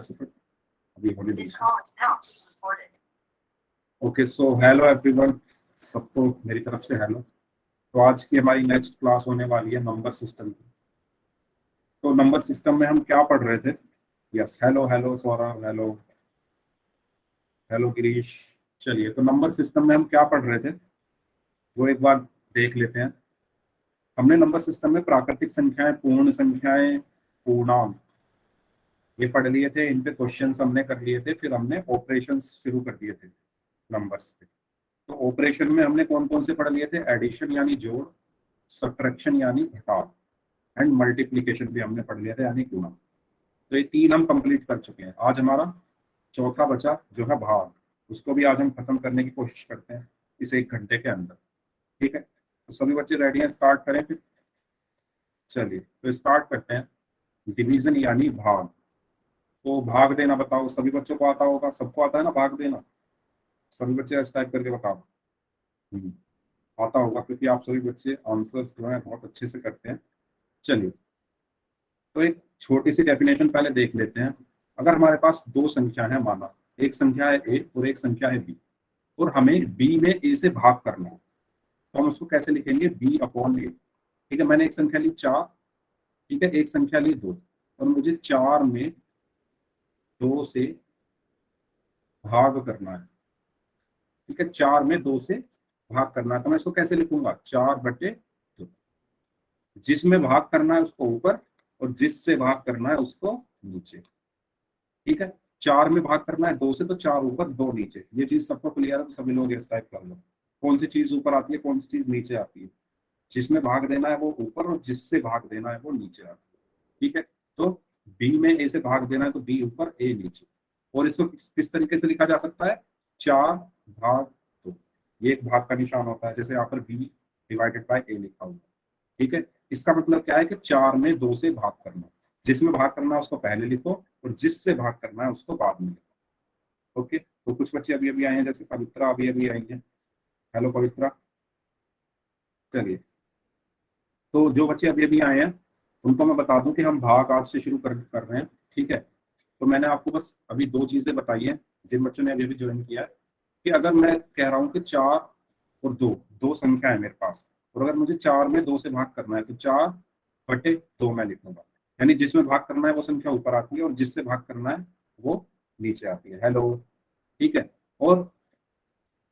अभी होने दीजिए। ओके, सो हेलो एवरीवन, सबको मेरी तरफ से हेलो। तो आज की हमारी नेक्स्ट क्लास होने वाली है नंबर सिस्टम की। तो नंबर सिस्टम में हम क्या पढ़ रहे थे? Yes, hello hello Saurabh, hello hello Girish. चलिए, तो नंबर सिस्टम में हम क्या पढ़ रहे थे वो एक बार देख लेते हैं। हमने नंबर सिस्टम में प्राकृतिक संख्याएं, पूर्ण संख्याएं, पूर्णांक ये पढ़ लिए थे। इन पे क्वेश्चंस हमने कर लिए थे। फिर हमने ऑपरेशंस शुरू कर दिए थे नंबर्स पे। तो ऑपरेशन में हमने कौन कौन से पढ़ लिए थे? एडिशन यानी जोड़, सब्ट्रैक्शन यानी घटाव, एंड मल्टीप्लिकेशन भी हमने पढ़ लिया था यानी गुणा। तो ये तीन हम कंप्लीट कर चुके हैं। आज हमारा चौथा बचा जो है भाग, उसको भी आज हम खत्म करने की कोशिश करते हैं इस एक घंटे के अंदर। ठीक है, तो सभी बच्चे रेडी हैं? स्टार्ट करें फिर। चलिए, तो स्टार्ट करते हैं। डिवीजन यानी भाग। तो भाग देना बताओ, सभी बच्चों को आता होगा? सबको आता है ना भाग देना? सभी बच्चे टाइप करके बताओ। आता होगा क्योंकि आप सभी बच्चे आंसर जो है बहुत अच्छे से करते हैं। चलिए, तो एक छोटी सी डेफिनेशन पहले देख लेते हैं। अगर हमारे पास दो संख्या है, माना एक संख्या है ए और एक संख्या है बी, और हमें बी में ए से भाग करना है, तो हम उसको कैसे लिखेंगे? बी अपॉन ए। ठीक है, मैंने एक संख्या ली 4, ठीक है, एक संख्या ली 2, और मुझे 4 में 2 से भाग करना है। ठीक है, 4 में 2 से भाग करना है, तो मैं इसको कैसे लिखूंगा? 4/2। जिसमें भाग करना है उसको ऊपर, और जिससे भाग करना है उसको नीचे। ठीक है, 4 में भाग करना है 2 से, तो 4 ऊपर 2 नीचे। ये चीज सबको क्लियर है? तो सभी लोग इस टाइप कर लो। कौन सी चीज ऊपर आती है, कौन सी चीज नीचे आती है? जिसमें भाग देना है वो ऊपर, और जिससे भाग देना है वो नीचे आती है। ठीक है, तो बी में ए से भाग देना है तो बी ऊपर ए नीचे। और इसको किस तरीके से लिखा जा सकता है? 4/2। ये एक भाग का निशान होता है, जैसे यहाँ पर बी डिवाइडेड बाय ए लिखा हुआ है। ठीक है, इसका मतलब क्या है कि 4 में 2 से भाग करना। जिसमें भाग करना है उसको पहले लिखो, और जिससे भाग करना है उसको बाद में लिखो। ओके, तो कुछ बच्चे अभी अभी आए हैं, जैसे पवित्रा अभी अभी आई है। हेलो पवित्रा। चलिए, तो जो बच्चे अभी अभी आए हैं उनको मैं बता दूं कि हम भाग आज से शुरू कर रहे हैं। ठीक है, तो मैंने आपको बस अभी 2 चीजें बताई हैं जिन बच्चों ने अभी अभी ज्वाइन किया है, कि अगर मैं कह रहा हूँ कि 4 और 2 दो संख्या है मेरे पास, और अगर मुझे 4 में 2 से भाग करना है तो 4/2 मैं लिखूंगा। यानी जिसमें भाग करना है वो संख्या ऊपर आती है, और जिससे भाग करना है वो नीचे आती है। हेलो, ठीक है। और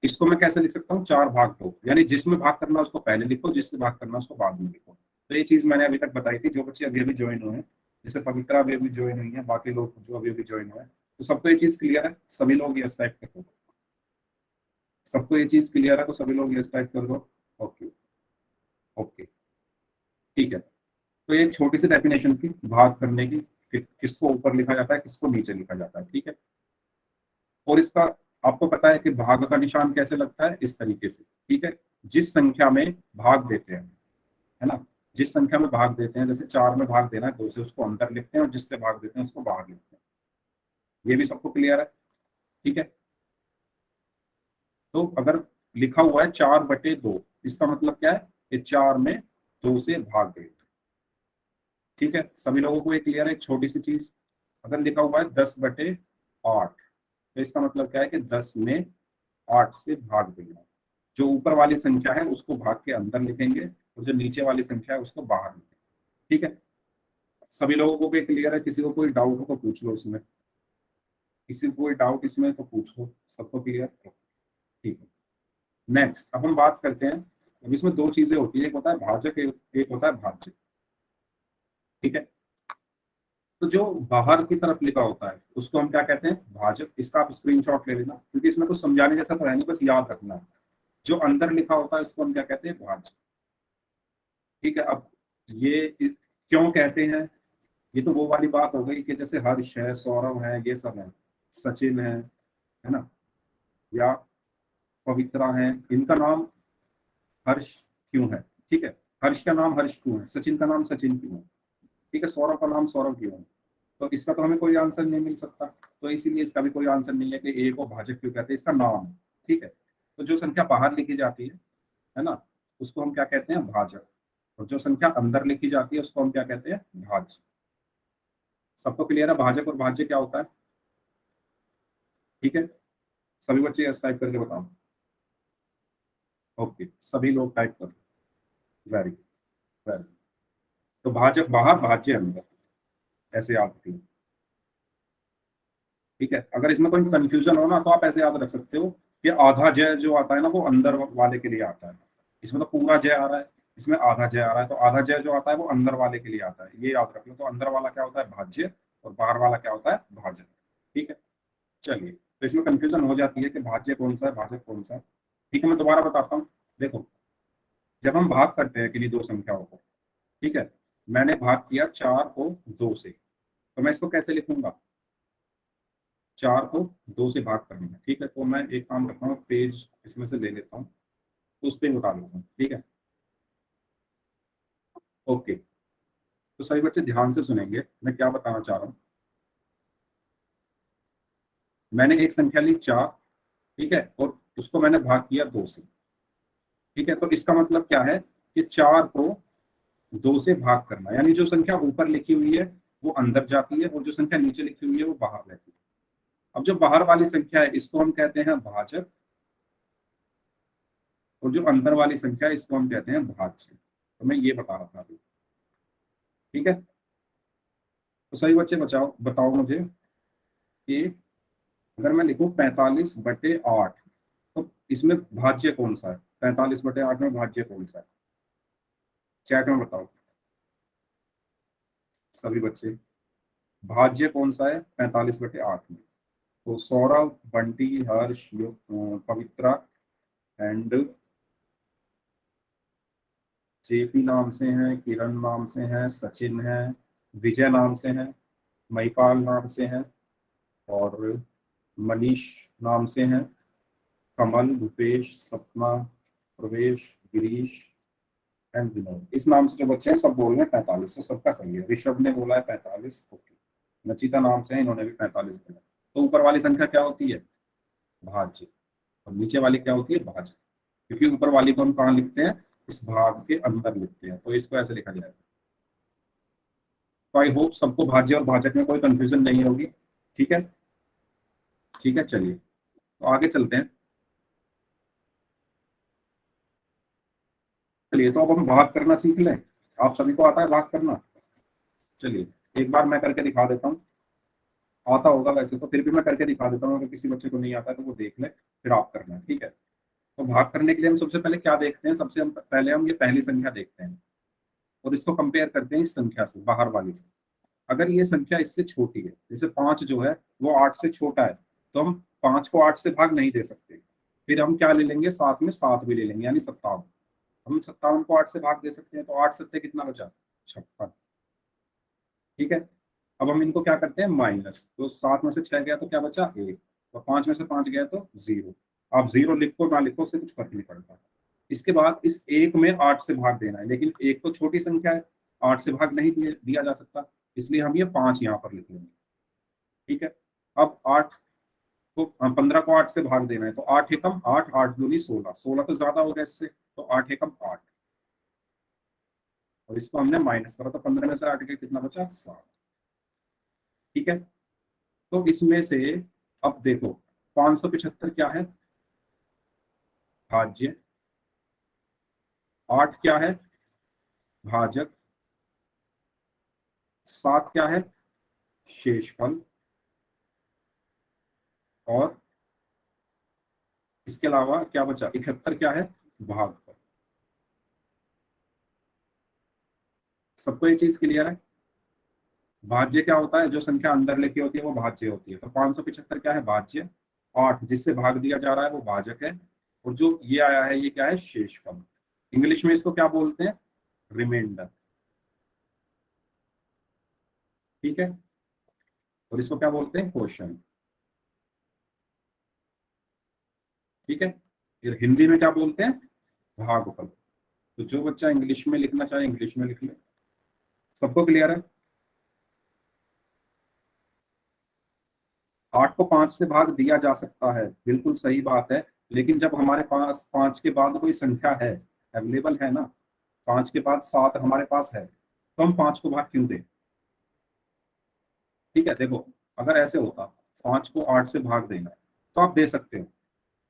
इसको मैं कैसे लिख सकता हूँ? 4/2, यानी जिसमें भाग करना है उसको पहले लिखो, जिससे भाग करना है उसको बाद में लिखो। तो ये चीज मैंने अभी तक बताई थी। जो बच्चे अभी अभी ज्वाइन हुए हैं, जैसे पवित्रा अभी अभी ज्वाइन हुई है, बाकी लोग जो अभी अभी ज्वाइन हुए हैं, तो सबको ये चीज क्लियर है? सभी लोग ये टाइप कर दो। सबको ये चीज क्लियर है तो सभी लोग ये टाइप कर दो। ओके ओके, ठीक है। तो ये एक छोटी सी डेफिनेशन थी भाग करने की, कि किसको ऊपर लिखा जाता है, किसको नीचे लिखा जाता है। ठीक है, और इसका आपको पता है कि भाग का निशान कैसे लगता है? इस तरीके से। ठीक है, जिस संख्या में भाग देते हैं, है ना, जिस संख्या में भाग देते हैं, जैसे 4 में भाग देना है 2 से, उसको अंदर लिखते हैं, और जिससे भाग देते हैं उसको बाहर लिखते हैं। ये भी सबको क्लियर है? ठीक है, तो अगर लिखा हुआ है 4/2, इसका मतलब क्या है? कि 4 में 2 से भाग गए। ठीक है, सभी लोगों को ये क्लियर है? एक छोटी सी चीज, अगर लिखा हुआ है 10/8, तो इसका मतलब क्या है कि 10 में 8 से भाग देना। जो ऊपर वाली संख्या है उसको भाग के अंदर लिखेंगे, और जो नीचे वाली संख्या है उसको बाहर लिखेंगे। ठीक है, सभी लोगों को भी क्लियर है? किसी को कोई डाउट हो तो पूछ लो इसमें। किसी को कोई डाउट इसमें तो पूछ लो। सबको क्लियर? ठीक है, नेक्स्ट अब हम बात करते हैं। अब इसमें 2 चीजें होती है, एक होता है भाजक, एक होता है भाज्य। ठीक है, तो जो बाहर की तरफ लिखा होता है उसको हम क्या कहते हैं? भाजक। इसका आप स्क्रीनशॉट ले लेना, क्योंकि इसमें कुछ समझाने जैसा तो है नहीं, बस याद रखना है। जो अंदर लिखा होता है उसको हम क्या कहते हैं? भाज्य। ठीक है, अब ये क्यों कहते हैं? ये तो वो वाली बात हो गई कि जैसे हर्ष है, सौरभ है, ये सब है, सचिन है ना, या पवित्रा है, इनका नाम हर्ष क्यों है? ठीक है, हर्ष का नाम हर्ष क्यों है? सचिन का नाम सचिन क्यों है? ठीक है, सौरभ का नाम सौरभ क्यों है? तो इसका तो हमें कोई आंसर नहीं मिल सकता, तो इसीलिए इसका भी कोई आंसर नहीं है कि ए को भाजक क्यों कहते हैं, इसका नाम। ठीक है, तो जो संख्या बाहर लिखी जाती है ना, उसको हम क्या कहते हैं? भाजक। और जो संख्या अंदर लिखी जाती है उसको हम क्या कहते हैं? भाज्य। सबको क्लियर है भाजक और भाज्य क्या होता है? ठीक है, सभी बच्चे यस टाइप करके बताओ। ओके, सभी लोग टाइप करो। Very very. तो भाज्य बाहर, भाज्य अंदर, ऐसे याद रखिए। ठीक है, अगर इसमें कोई कंफ्यूजन हो ना तो आप ऐसे याद रख सकते हो कि आधा जय जो आता है ना वो अंदर वाले के लिए आता है। इसमें तो पूरा जय आ रहा है, इसमें आधा जय आ रहा है, तो आधा जय जो आता है वो अंदर वाले के लिए आता है, ये याद रख लो। तो अंदर वाला क्या होता है, भाज्य, और बाहर वाला क्या होता है, भाजक। ठीक है, चलिए, तो इसमें कंफ्यूजन हो जाती है कि भाज्य कौन सा है, भाजक कौन सा है। ठीक है, मैं दोबारा बताता हूँ। देखो, जब हम भाग करते हैं किन्हीं दो संख्याओं को, ठीक है, मैंने भाग किया 4 को 2 से, तो मैं इसको कैसे लिखूंगा, 4 को 2 से भाग करना है। ठीक है, तो मैं एक काम करता हूँ, पेज इसमें से ले लेता हूँ, तो उस पर उठा लेता हूँ। ठीक है, ओके, तो सभी बच्चे ध्यान से सुनेंगे मैं क्या बताना चाह रहा हूँ। मैंने एक संख्या ली 4, ठीक है, और उसको मैंने भाग किया 2 से। ठीक है, तो इसका मतलब क्या है कि 4 को 2 से भाग करना, यानी जो संख्या ऊपर लिखी हुई है वो अंदर जाती है और जो संख्या नीचे लिखी हुई है वो बाहर रहती है। अब जो बाहर वाली संख्या है इसको हम कहते हैं भाजक, और जो अंदर वाली संख्या है इसको हम कहते हैं भाज्य। तो मैं ये बता रहा था अभी। ठीक है, तो सही बच्चे बचाओ, बताओ मुझे कि अगर मैं लिखूं 45/8, तो इसमें भाज्य कौन सा है, 45/8 में भाज्य कौन सा है, चैट में बताओ सभी बच्चे, भाज्य कौन सा है 45/8 में। तो सौरभ, बंटी, हर्ष, पवित्रा एंड जेपी नाम से हैं, किरण नाम से हैं, सचिन है, विजय नाम से हैं, महिपाल नाम से हैं, और मनीष नाम से हैं, कमल, भूपेश, सपना, प्रवेश, गिरीश एंड विनोद, इस नाम से जो बच्चे हैं सब बोल रहे हैं 45, तो सबका सही है। ऋषभ ने बोला है 45, ओके। नचिता नाम से है, इन्होंने भी 45 बोला। तो ऊपर वाली संख्या क्या होती है, भाज्य, और नीचे वाली क्या होती है, भाज्य, क्योंकि ऊपर वाली को हम कहाँ लिखते हैं, इस भाग के अंदर लिखते हैं, तो इसको ऐसे लिखा जाएगा। तो आई होप सबको भाज्य और भाजक में कोई कंफ्यूजन नहीं होगी। ठीक है, ठीक है, चलिए तो आगे चलते हैं। चलिए, तो अब हम भाग करना सीख लें। आप सभी को आता है भाग करना, चलिए एक बार मैं करके दिखा देता हूँ। आता होगा वैसे तो, फिर भी मैं करके दिखा देता हूँ, अगर किसी बच्चे को नहीं आता है तो वो देख ले, फिर आप करना। ठीक है, तो भाग करने के लिए हम सबसे पहले क्या देखते हैं, सबसे हम पहले हम ये पहली संख्या देखते हैं और इसको कंपेयर करते हैं इस संख्या से, बाहर वाली से। अगर ये संख्या इससे छोटी है, जैसे 5 जो है वो 8 से छोटा है, तो हम 5 को 8 से भाग नहीं दे सकते। फिर हम क्या ले लेंगे, साथ में 7 भी ले लेंगे, यानी 57। हम 57 को 8 से भाग दे सकते हैं, तो 8 सत्ते कितना बचा, 56। ठीक है, अब हम इनको क्या करते हैं, माइनस, तो 7 में से 6 गया तो क्या बचा, 1, और 5 में से 5 गया तो 0। आप 0 लिखो ना लिखो उससे कुछ फर्क नहीं पड़ता। इसके बाद इस 1 में 8 से भाग देना है, लेकिन 1 तो छोटी संख्या है, 8 से भाग नहीं दिया जा सकता, इसलिए हम ये 5 यहाँ पर लिख लेंगे। ठीक है, अब 8 को 15 को 8 से भाग देना है, तो 8 एकम 8, 8 दूनी 16, 16 तो ज्यादा हो गया इससे, तो 8 एकम 8, और इसको हमने माइनस करा तो 15 में से 8 के कितना बचा, 7। ठीक है, तो इसमें से अब देखो 575 क्या है, भाज्य, 8 क्या है, भाजक, 7 क्या है, शेषफल, और इसके अलावा क्या बचा, 71 क्या है, भागफल। सबको ये चीज क्लियर है, भाज्य क्या होता है, जो संख्या अंदर लिखी होती है वो भाज्य होती है। तो 575 क्या है, भाज्य, 8 जिससे भाग दिया जा रहा है वो भाजक है, और जो ये आया है ये क्या है, शेषफल। इंग्लिश में इसको क्या बोलते हैं, रिमाइंडर। ठीक है, और इसको क्या बोलते हैं, क्वेश्चन। ठीक है, फिर हिंदी में क्या बोलते हैं, भागफल। तो जो बच्चा इंग्लिश में लिखना चाहे इंग्लिश में लिख ले। सबको क्लियर है, 8 को 5 से भाग दिया जा सकता है, बिल्कुल सही बात है, लेकिन जब हमारे पास 5 के बाद कोई संख्या है, अवेलेबल है ना, 5 के बाद 7 हमारे पास है, तो हम 5 को भाग क्यों दें। ठीक है, देखो अगर ऐसे होता 5 को 8 से भाग देना है, तो आप दे सकते हो,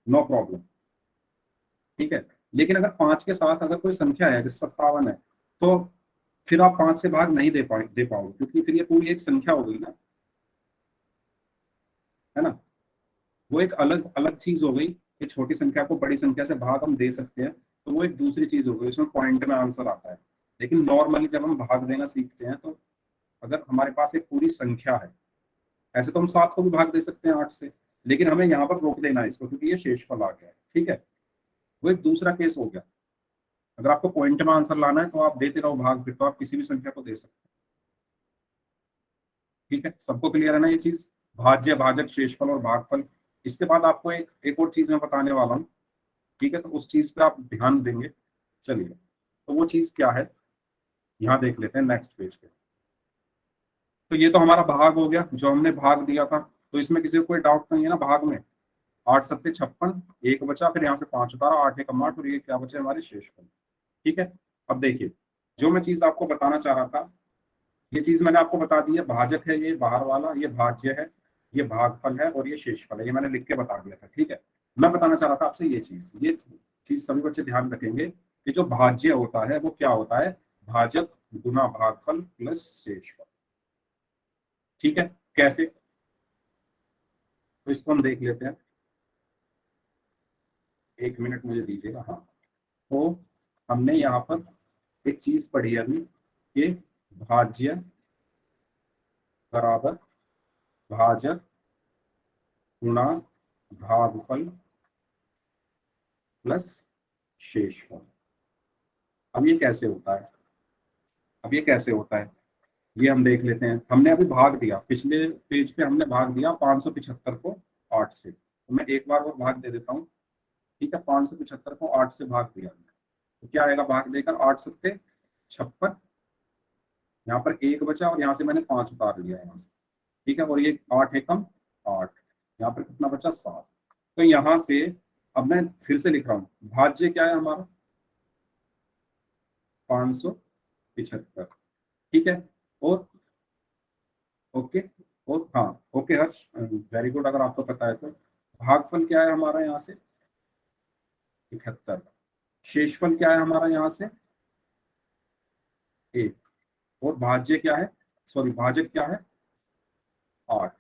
नो प्रॉब्लम, ठीक है। लेकिन अगर 5 के साथ अगर कोई संख्या है जैसे 57 है, तो फिर आप 5 से भाग नहीं दे पाओगे, क्योंकि फिर ये पूरी एक संख्या हो गई ना, है ना। वो एक अलग अलग चीज हो गई कि छोटी संख्या को बड़ी संख्या से भाग हम दे सकते हैं, तो वो एक दूसरी चीज हो गई, उसमें पॉइंट में आंसर आता है। लेकिन नॉर्मली जब हम भाग देना सीखते हैं, तो अगर हमारे पास एक पूरी संख्या है, ऐसे तो हम 7 को भी भाग दे सकते हैं 8 से, लेकिन हमें यहाँ पर रोक देना है इसको, क्योंकि ये शेषफल आ गया है, ठीक है। वो एक दूसरा केस हो गया। अगर आपको पॉइंट में आंसर लाना है तो आप देते रहो भाग, फिर तो आप किसी भी संख्या को दे सकते हैं, ठीक है। सबको क्लियर है ना ये चीज, भाज्य, भाजक, शेषफल और भागफल। इसके बाद आपको एक और चीज मैं बताने वाला हूँ, ठीक है, तो उस चीज पे आप ध्यान देंगे। चलिए, तो वो चीज क्या है, यहाँ देख लेते हैं नेक्स्ट पेज पे। तो ये तो हमारा भाग हो गया, जो हमने भाग दिया था। तो इसमें किसी को कोई डाउट नहीं है ना भाग में। 8 सत्ते 56, एक बचा, फिर यहाँ से 5 उतारा, 8 एकम 8, और ये क्या बचे हमारे शेषफल, ठीक है। अब देखिए, जो मैं चीज आपको बताना चाह रहा था, ये चीज मैंने आपको बता दी है। भाजक है ये बाहर वाला, ये भाज्य है, ये भागफल है, और ये शेषफल है, ये मैंने लिख के बता दिया था, ठीक है। मैं बताना चाह रहा था आपसे ये चीज सभी बच्चे ध्यान रखेंगे कि जो भाज्य होता है वो क्या होता है, भाजक गुना भागफल प्लस शेषफल, ठीक है। कैसे, तो इसको हम देख लेते हैं, 1 मिनट मुझे दीजिएगा। हाँ, तो हमने यहाँ पर एक चीज पढ़ी है अभी कि भाज्य बराबर भाजक गुणा भागफल प्लस शेषफल। अब ये कैसे होता है, अब ये कैसे होता है, ये हम देख लेते हैं। हमने अभी भाग दिया, पिछले पेज पे हमने भाग दिया 575 को 8 से, तो मैं एक बार और भाग दे देता हूँ, ठीक है। 575 को 8 से भाग दिया, तो क्या आएगा भाग देकर, 8 सत्ते 56, यहाँ पर एक बचा, और यहाँ से मैंने 5 उतार लिया यहाँ से, ठीक है। और ये 8 एकम 8, यहाँ पर कितना बचा 7। तो यहाँ से अब मैं फिर से लिख रहा हूँ, भाज्य क्या है हमारा 575, ठीक है। और ओके, और हाँ ओके हर्ष, वेरी गुड, अगर आपको पता है तो। भागफल क्या है हमारा यहाँ से 71, शेषफल क्या है हमारा यहाँ से 1, और भाज्य क्या है, सॉरी भाजक क्या है 8।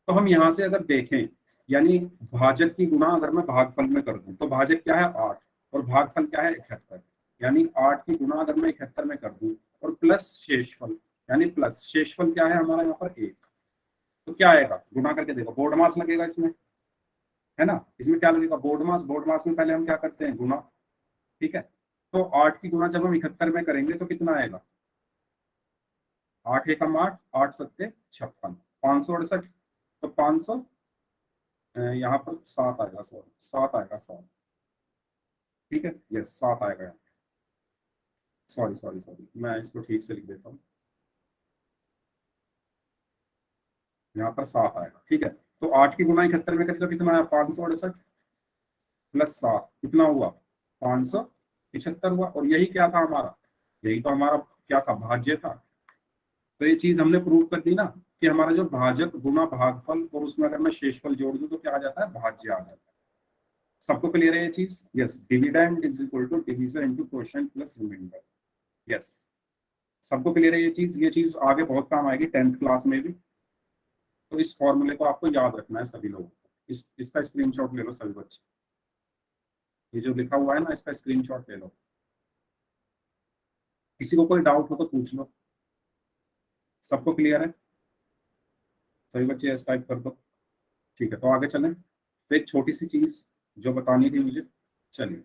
तो हम यहाँ से अगर देखें, यानी भाजक की गुणा अगर मैं भागफल में कर दूं, तो भाजक क्या है 8 और भागफल क्या है 71, यानी 8 की गुणा अगर मैं 71 में कर दूं, और प्लस शेषफल, यानी प्लस शेषफल क्या है हमारा यहाँ पर 1, तो क्या आएगा, गुणा करके देखो, बोर्ड मास लगेगा इसमें, है ना। इसमें क्या लगेगा, बोर्ड मास। बोर्ड मास में पहले हम क्या करते हैं, गुणा, ठीक है। तो 8 की गुणा जब हम 71 में करेंगे तो कितना आएगा, 8 एकम 8, 8 सत्ते 56, 568, तो 500, यहाँ पर 7 आएगा, सॉरी 7 आएगा, 7, ठीक है, यस 7 आएगा यहाँ। सॉरी सॉरी सॉरी, मैं इसको ठीक से लिख देता हूँ, यहाँ पर 7 आएगा, ठीक है। तो 8 की गुणा 71 में करें तो कितना आया, 568 प्लस 7 कितना हुआ, 575 हुआ। और यही क्या था हमारा, यही तो हमारा क्या था, भाज्य था। तो ये चीज हमने प्रूव कर दी ना, कि हमारा जो भाजक गुना भागफल, और उसमें अगर मैं शेषफल जोड़ दूं तो क्या आ जाता है, भाज्य आ जाता है। सबको क्लियर है ये चीज, yes. Dividend is equal to division into quotient plus remainder, yes. सबको क्लियर है ये चीज आगे बहुत काम आएगी 10th क्लास में भी। तो इस फॉर्मूले को आपको याद रखना है सभी लोगों को। इसका स्क्रीनशॉट ले लो सभी बच्चे, ये जो लिखा हुआ है ना, इसका स्क्रीनशॉट ले लो। किसी को कोई डाउट हो तो पूछ लो। सबको क्लियर है, सभी बच्चे यस टाइप कर दो, ठीक है। तो आगे चलें, तो एक छोटी सी चीज जो बतानी थी मुझे, चलिए।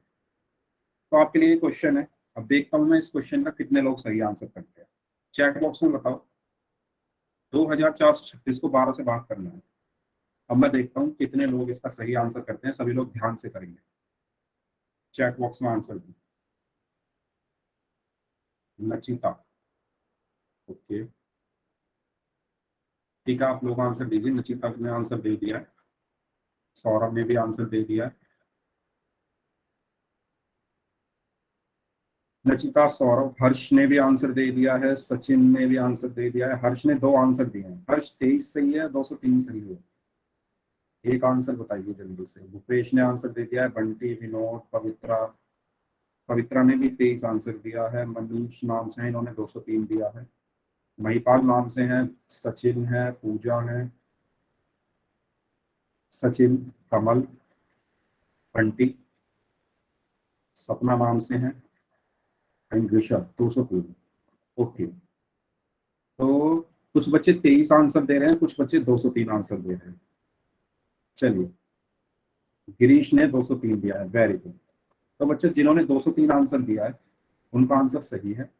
तो आपके लिए क्वेश्चन है, अब देखता हूँ मैं इस क्वेश्चन का कितने लोग सही आंसर करते हैं। चैट बॉक्स में बताओ, 2436 को 12 से भाग करना है। अब मैं देखता हूँ कितने लोग इसका सही आंसर करते हैं, सभी लोग ध्यान से करेंगे, चैट बॉक्स में आंसर दी। नचिता, ओके, ठीक है, आप लोग आंसर दीजिए। नचिता ने आंसर दे दिया है, सौरभ ने भी आंसर दे दिया है। नचिता, सौरभ, हर्ष ने भी आंसर दे दिया है, सचिन ने भी आंसर दे दिया है। हर्ष ने 2 आंसर दिए हैं, हर्ष 23 सही है, 203 सही है। एक आंसर बताइए जल्दी से। भूपेश ने आंसर दे दिया है, बंटी, विनोद, पवित्रा, पवित्रा ने भी 23 आंसर दिया है, मनीष नाम से है, इन्होंने 203 दिया है, महिपाल नाम से हैं, सचिन है, पूजा है, सचिन, कमल, बंटी, सपना नाम से हैं, एंड ऋषभ 203। ओके, तो कुछ बच्चे 23 आंसर दे रहे हैं, कुछ बच्चे 203 आंसर दे रहे हैं। चलिए, गिरीश ने 203 दिया है, वेरी गुड। तो बच्चे जिन्होंने 203 आंसर दिया है उनका आंसर सही है,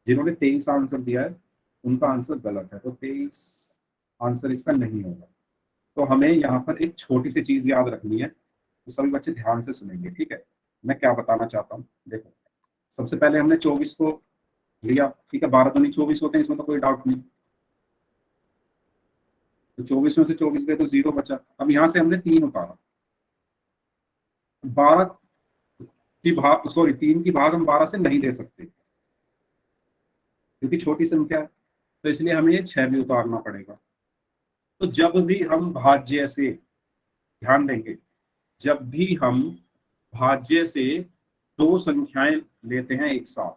जिन्होंने 23 आंसर दिया है उनका आंसर गलत है, तो 23 आंसर इसका नहीं होगा। तो हमें यहाँ पर एक छोटी सी चीज याद रखनी है, तो सभी बच्चे ध्यान से सुनेंगे, ठीक है। मैं क्या बताना चाहता हूँ, देखो, सबसे पहले हमने 24 को लिया, ठीक है, 12 दूनी 24 होते हैं, इसमें तो कोई डाउट नहीं। तो 24 में से 24 गए तो 0 बचा। अब यहाँ से हमने 3 उतारा, 12 की भाग, सॉरी 3 की भाग हम 12 से नहीं दे सकते क्योंकि छोटी संख्या है, तो इसलिए हमें ये 6 भी उतारना पड़ेगा। तो जब भी हम भाज्य से, ध्यान देंगे, जब भी हम भाज्य से दो संख्याएं लेते हैं एक साथ,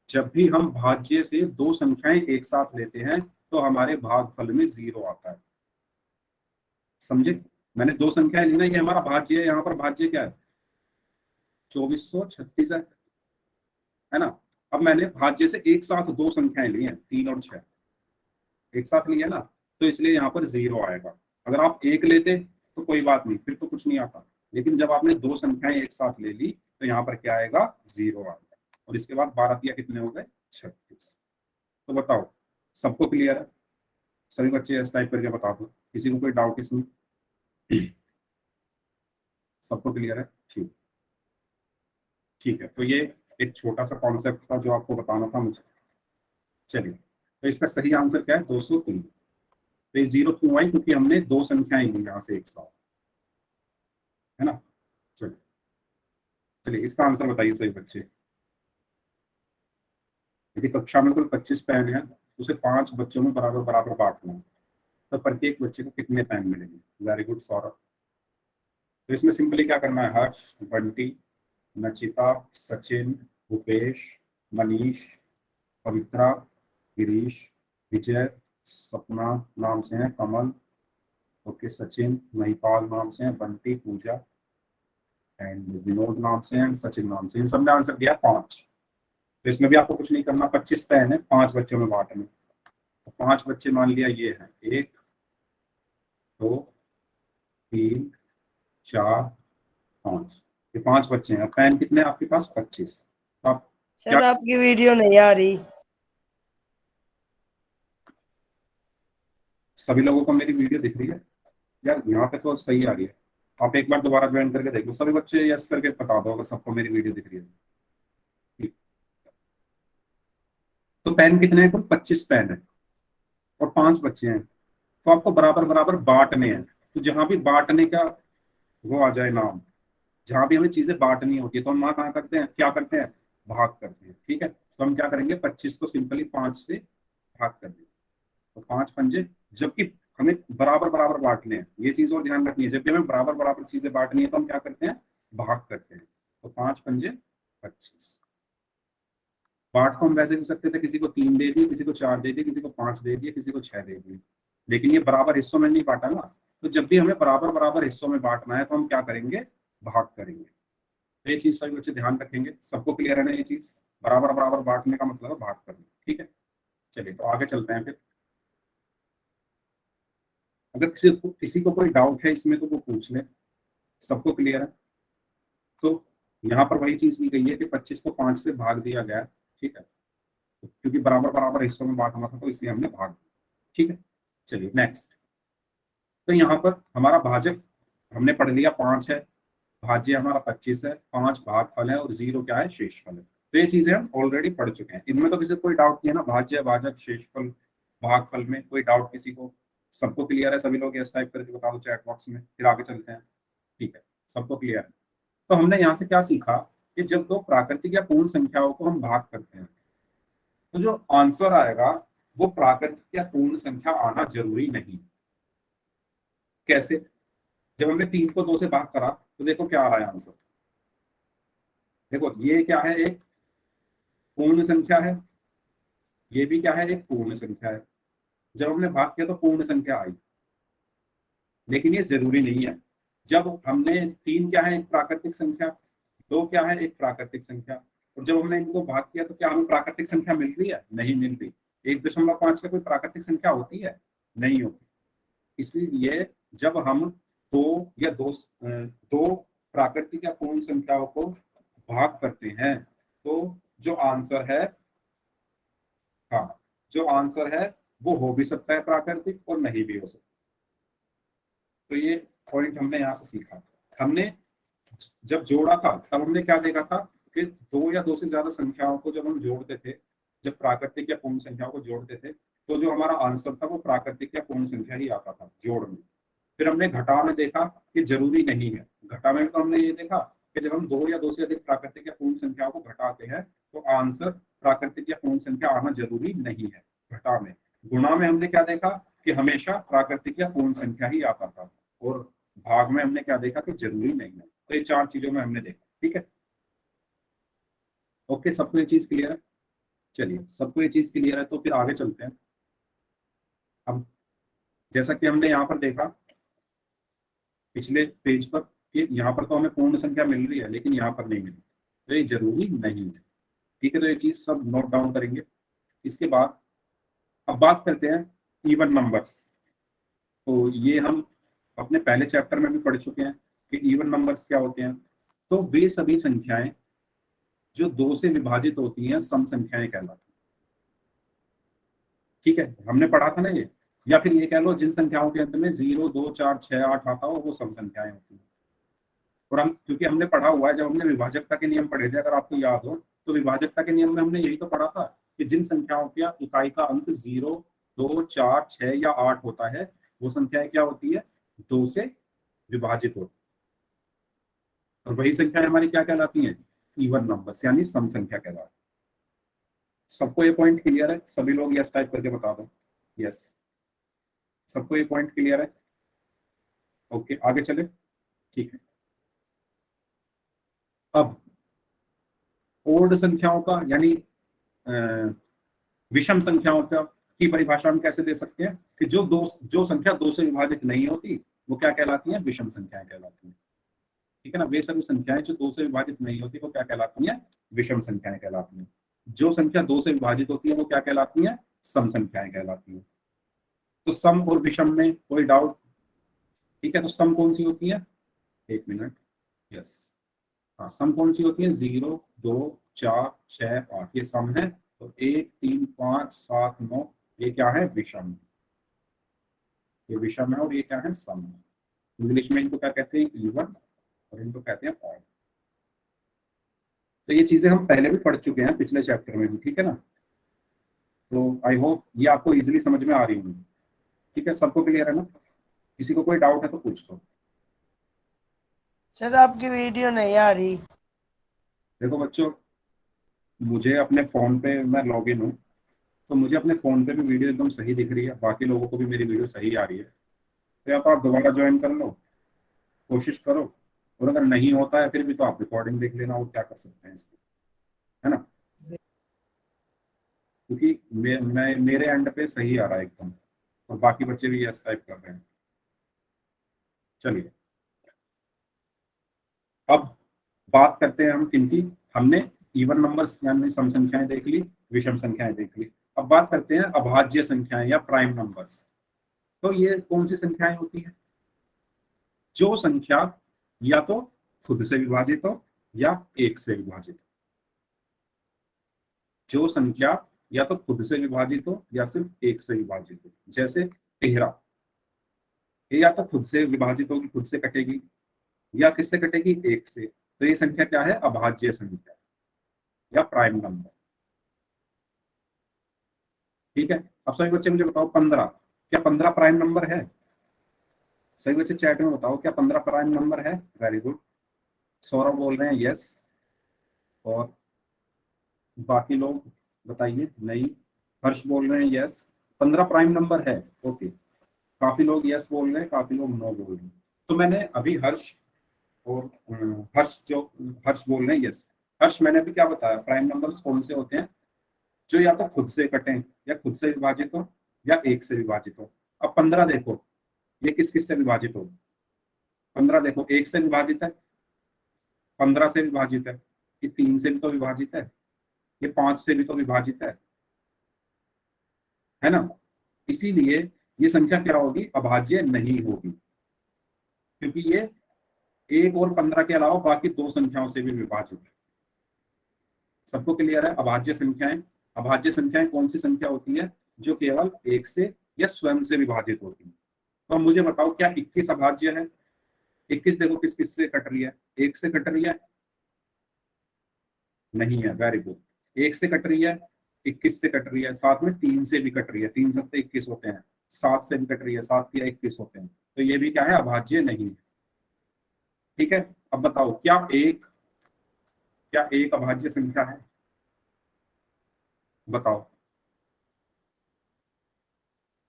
जब भी हम भाज्य से दो संख्याएं एक साथ लेते हैं तो हमारे भागफल में 0 आता है। समझे? मैंने दो संख्याएं ली ना, ये हमारा भाज्य है, यहाँ पर भाज्य क्या है, 2436 है ना। अब मैंने भाज्य से एक साथ दो संख्याएं ली हैं, 3 और 6 एक साथ लिया ना, तो इसलिए यहाँ पर 0 आएगा। अगर आप एक लेते तो कोई बात नहीं, फिर तो कुछ नहीं आता, लेकिन जब आपने दो संख्याएं एक साथ ले ली तो यहाँ पर क्या आएगा, 0 आएगा। और इसके बाद 12 दिया कितने हो गए, 36। तो बताओ, सबको क्लियर है? सभी बच्चे इस टाइप करके बता दो, किसी को कोई डाउट इसमें? सबको क्लियर है? ठीक, ठीक है। तो ये एक छोटा सा कॉन्सेप्ट था जो आपको बताना था मुझे। चलिए, तो इसका सही आंसर क्या है, 203। तो ये 0 क्यों आई, क्योंकि हमने दो संख्याएं ली यहाँ से एक साथ, है ना। चलिए, चलिए इसका आंसर बताइए सही बच्चे। यदि कक्षा में कुल 25 पेन है, उसे 5 बच्चों में बराबर बराबर बांटना, तो प्रत्येक बच्चे को कितने पेन मिलेंगे? Very good Saurabh. तो इसमें सिंपली क्या करना है, हर्ष, बंटी, नचिता, सचिन, भूपेश, मनीष, पवित्रा, गिरीश, विजय, सपना नाम से है, कमल, ओके, सचिन, महिपाल नाम से है, बंटी, पूजा एंड विनोद नाम से है, सचिन नाम से, इन सबने आंसर दिया 5। तो इसमें भी आपको कुछ नहीं करना, 25 पेन है, 5 बच्चों में बांटने। तो 5 बच्चे मान लिया ये है, 1 2 3 4 5, ये 5 बच्चे हैं। पेन कितने हैं आपके पास, 25। तो आप क्या, सर आपकी वीडियो नहीं आ रही। सभी लोगों को मेरी वीडियो दिख रही है यार? यहाँ पे तो सही आ रही है। आप एक बार दोबारा ज्वाइन करके देख लो, सभी बच्चे यस करके बता दो अगर सबको मेरी वीडियो दिख रही है। ठीक। तो पेन कितने हैं, कुल 25 पेन है और 5 बच्चे हैं, तो आपको बराबर बराबर बांटने हैं। तो जहां भी बांटने का वो आ जाए नाम, जहां भी हमें चीजें बांटनी होती है तो हम वहां कहाँ करते हैं, क्या करते हैं, भाग करते हैं। ठीक है, तो हम क्या करेंगे, 25 को सिंपली 5 से भाग कर देंगे, तो 5 पंजे। जबकि हमें बराबर बराबर बांटने हैं, ये चीज और ध्यान रखनी है, जब भी हमें बराबर बराबर चीजें बांटनी है तो हम क्या करते हैं, भाग करते हैं। तो 5 पंजे 25। बांट को हम वैसे भी सकते थे, किसी को 3 दे दिए, किसी को 4 दे दिए, किसी को 5 दे दिए, किसी को 6 दे दिए, लेकिन ये बराबर हिस्सों में नहीं बांटा ना। तो जब भी हमें बराबर बराबर हिस्सों में बांटना है तो हम क्या करेंगे, भाग करेंगे। तो ये चीज सभी बच्चे ध्यान रखेंगे। सबको क्लियर है ना ये चीज, बराबर बराबर बांटने का मतलब है भाग करना। ठीक है, चलिए तो आगे चलते हैं फिर। अगर किसी को कोई डाउट है इसमें तो वो पूछ ले। सबको क्लियर है? तो यहाँ पर वही चीज की गई है कि 25 को 5 से भाग दिया गया है, ठीक है, तो क्योंकि बराबर बराबर हिस्सों में बांटना था तो इसलिए हमने भाग दिया। ठीक है, चलिए नेक्स्ट। तो यहाँ पर हमारा भाजक हमने पढ़ लिया 5 है, भाज्य हमारा 25 है, 5 भागफल है और 0 क्या है, शेषफल है। तो ये चीजें हम ऑलरेडी पढ़ चुके हैं, इनमें तो किसी को कोई डाउट नहीं है ना, भाज्य, भाजक, शेषफल, भागफल में कोई डाउट किसी को? सबको क्लियर है? सभी लोग यस टाइप करके बताओ चैट बॉक्स में, फिर आगे चलते हैं। ठीक है, सबको क्लियर है? तो हमने यहाँ से क्या सीखा कि जब दो प्राकृतिक या पूर्ण संख्याओं को हम भाग करते हैं तो जो आंसर आएगा वो प्राकृतिक या पूर्ण संख्या आना जरूरी नहीं। कैसे? जब हमने 3 को 2 से भाग करा तो देखो क्या आ रहा है आंसर। देखो ये क्या है, एक पूर्ण संख्या है, ये भी क्या है, एक पूर्ण संख्या है। जब हमने भाग किया तो पूर्ण संख्या आई, लेकिन ये जरूरी नहीं है। जब हमने 3 क्या है, एक प्राकृतिक संख्या, 2 क्या है, एक प्राकृतिक संख्या, और जब हमने इनको भाग किया तो क्या हमें प्राकृतिक संख्या मिल रही है? नहीं मिल रही। 1.5 का कोई प्राकृतिक संख्या होती है? नहीं होती। इसलिए जब हम दो प्राकृतिक या पूर्ण संख्याओं को भाग करते हैं तो जो आंसर है, हाँ, जो आंसर है वो हो भी सकता है प्राकृतिक और नहीं भी हो सकता। तो ये पॉइंट हमने यहाँ से सीखा। हमने जब जोड़ा था तब हमने क्या देखा था कि 2 या 2 से ज्यादा संख्याओं को जब हम जोड़ते थे, जब प्राकृतिक या पूर्ण संख्याओं को जोड़ते थे, तो जो हमारा आंसर था वो प्राकृतिक या पूर्ण संख्या ही आता था जोड़ में। फिर हमने घटाव में देखा कि जरूरी नहीं है। घटाव में तो हमने ये देखा कि जब हम 2 या 2 से अधिक प्राकृतिक या पूर्ण संख्याओं को घटाते हैं तो आंसर प्राकृतिक या पूर्ण संख्या आना जरूरी नहीं है घटाव में। गुणा में हमने क्या देखा कि हमेशा प्राकृतिक या पूर्ण संख्या ही आता था, और भाग में हमने क्या देखा कि जरूरी नहीं है। तो ये 4 चीजों में हमने देखा। ठीक है, ओके, सबको ये चीज क्लियर है? चलिए, सबको ये चीज क्लियर है तो फिर आगे चलते हैं। अब जैसा कि हमने यहाँ पर देखा पिछले पेज पर कि यहाँ पर तो हमें पूर्ण संख्या मिल रही है लेकिन यहाँ पर नहीं मिली, तो ये जरूरी नहीं है। ठीक है, तो ये चीज सब नोट डाउन करेंगे। इसके बाद अब बात करते हैं इवन नंबर्स। तो ये हम अपने पहले चैप्टर में भी पढ़ चुके हैं कि इवन नंबर्स क्या होते हैं। तो वे सभी संख्याएं जो 2 से विभाजित होती हैं सम संख्याएं कहलाती हैं। ठीक है, हमने पढ़ा था ना ये। या फिर ये कह लो जिन संख्याओं के अंत में 0, 2, 4, 6, 8 आता हो वो सम संख्याएं होती हैं। और हम क्योंकि हमने पढ़ा हुआ है, जब हमने विभाजकता के नियम पढ़े थे अगर आपको याद हो, तो विभाजकता के नियम में हमने यही तो पढ़ा था कि जिन संख्याओं की इकाई का अंक 0, 2, 4, 6 या 8 होता है वो संख्याएं क्या होती है? 2 से विभाजित होती है। और वही संख्याएं हमारी क्या कहलाती हैं? इवन नंबर्स, यानी सम संख्या कहलाती है। सबको ये पॉइंट क्लियर है? सभी लोग यस टाइप करके बता दो। यस, सबको ये पॉइंट क्लियर है? ओके, आगे चले। ठीक है, अब ओड संख्याओं का यानी विषम संख्याओं का की परिभाषा हम कैसे दे सकते हैं कि जो संख्या 2 से विभाजित नहीं होती वो क्या कहलाती है? विषम संख्याएं कहलाती हैं। ठीक है ना, वे सभी संख्याएं जो 2 से विभाजित नहीं होती वो क्या कहलाती हैं? विषम संख्याएं कहलाती हैं। जो संख्या 2 से विभाजित होती है वो क्या कहलाती है? सम संख्याएं कहलाती हैं। तो सम और विषम में कोई डाउट? ठीक है, तो सम कौन सी होती है? एक मिनट। यस, हाँ, सम कौन सी होती है? 0, 2, 4, 6, 8 ये सम है। तो 1, 3, 5, 7, 9 ये क्या है? विषम। ये विषम है और ये क्या है? सम है। इंग्लिश में इनको क्या कहते हैं? इवन, और इनको कहते हैं ऑड। तो ये चीजें हम पहले भी पढ़ चुके हैं पिछले चैप्टर में भी। ठीक है ना, तो आई होप ये आपको इजीली समझ में आ रही होगी। ठीक है, सबको क्लियर है ना? किसी को कोई डाउट है तो पूछ दो। सर आपकी वीडियो नहीं आ रही। देखो बच्चों, मुझे अपने फोन पे मैं लॉग इन हूँ, तो मुझे अपने फोन पे भी वीडियो एकदम सही दिख रही है, बाकी लोगों को भी मेरी वीडियो सही आ रही है। तो या तो आप दोबारा ज्वाइन कर लो, कोशिश करो, और अगर नहीं होता है फिर भी तो आप रिकॉर्डिंग देख लेना, और क्या कर सकते हैं इसमें, है ना? क्योंकि मेरे एंड पे सही आ रहा है एकदम, और बाकी बच्चे भी यस टाइप कर रहे हैं। चलिए, अब बात करते हैं हम किनकी। हमने इवन नंबर्स यानी सम संख्याएं देख ली, विषम संख्याएं देख ली। अब बात करते हैं अभाज्य संख्याएं या प्राइम नंबर्स। तो ये कौन सी संख्याएं होती हैं? जो संख्या या तो खुद से विभाजित हो या एक से विभाजित हो। जो संख्या या तो खुद से विभाजित हो या सिर्फ एक से विभाजित हो। जैसे 13, ये या तो खुद से विभाजित होगी, खुद से कटेगी, या किससे कटेगी? एक से। तो ये संख्या क्या है? अभाज्य संख्या या प्राइम नंबर। ठीक है, अब सभी बच्चे मुझे बताओ 15, क्या 15 प्राइम नंबर है? सभी बच्चे चैट में बताओ, क्या 15 प्राइम नंबर है? Very good. सौरभ बोल रहे हैं यस, और बाकी लोग बताइए नहीं। हर्ष बोल रहे हैं यस, 15 प्राइम नंबर है। ओके, काफी लोग यस बोल रहे हैं, काफी लोग नो बोल रहे हैं। तो मैंने अभी हर्ष और हर्ष बोल रहे हैं यस। हर्ष, मैंने अभी क्या बताया, प्राइम नंबर्स कौन से होते हैं जो या तो खुद से कटें, या खुद से विभाजित हो, या एक से विभाजित हो। अब 15 देखो, ये किस किस से विभाजित हो। 15 देखो, एक से विभाजित है, 15 से विभाजित है, ये 3 से भी तो विभाजित है, ये 5 से भी तो विभाजित है ना। इसीलिए ये संख्या क्या होगी, अभाज्य नहीं होगी, क्योंकि ये 1 और 15 के अलावा बाकी 2 संख्याओं से भी विभाजित है। सबको क्लियर है। अभाज्य संख्याएं कौन सी संख्या होती है जो केवल 1 से या स्वयं से विभाजित होती है। तो अब मुझे बताओ, क्या 21 अभाज्य है? 21 देखो किस किस से कट रही है, 1 से कट रही है, नहीं है, वेरी गुड। 1 से कट रही है, 21 से कट रही है, साथ में 3 से भी कट रही है, 3 सत्ते 21 होते हैं, 7 से भी कट रही है, 7 तिया 21 होते हैं। तो ये भी क्या है, अभाज्य नहीं है। ठीक है, अब बताओ, क्या एक अभाज्य संख्या है? बताओ,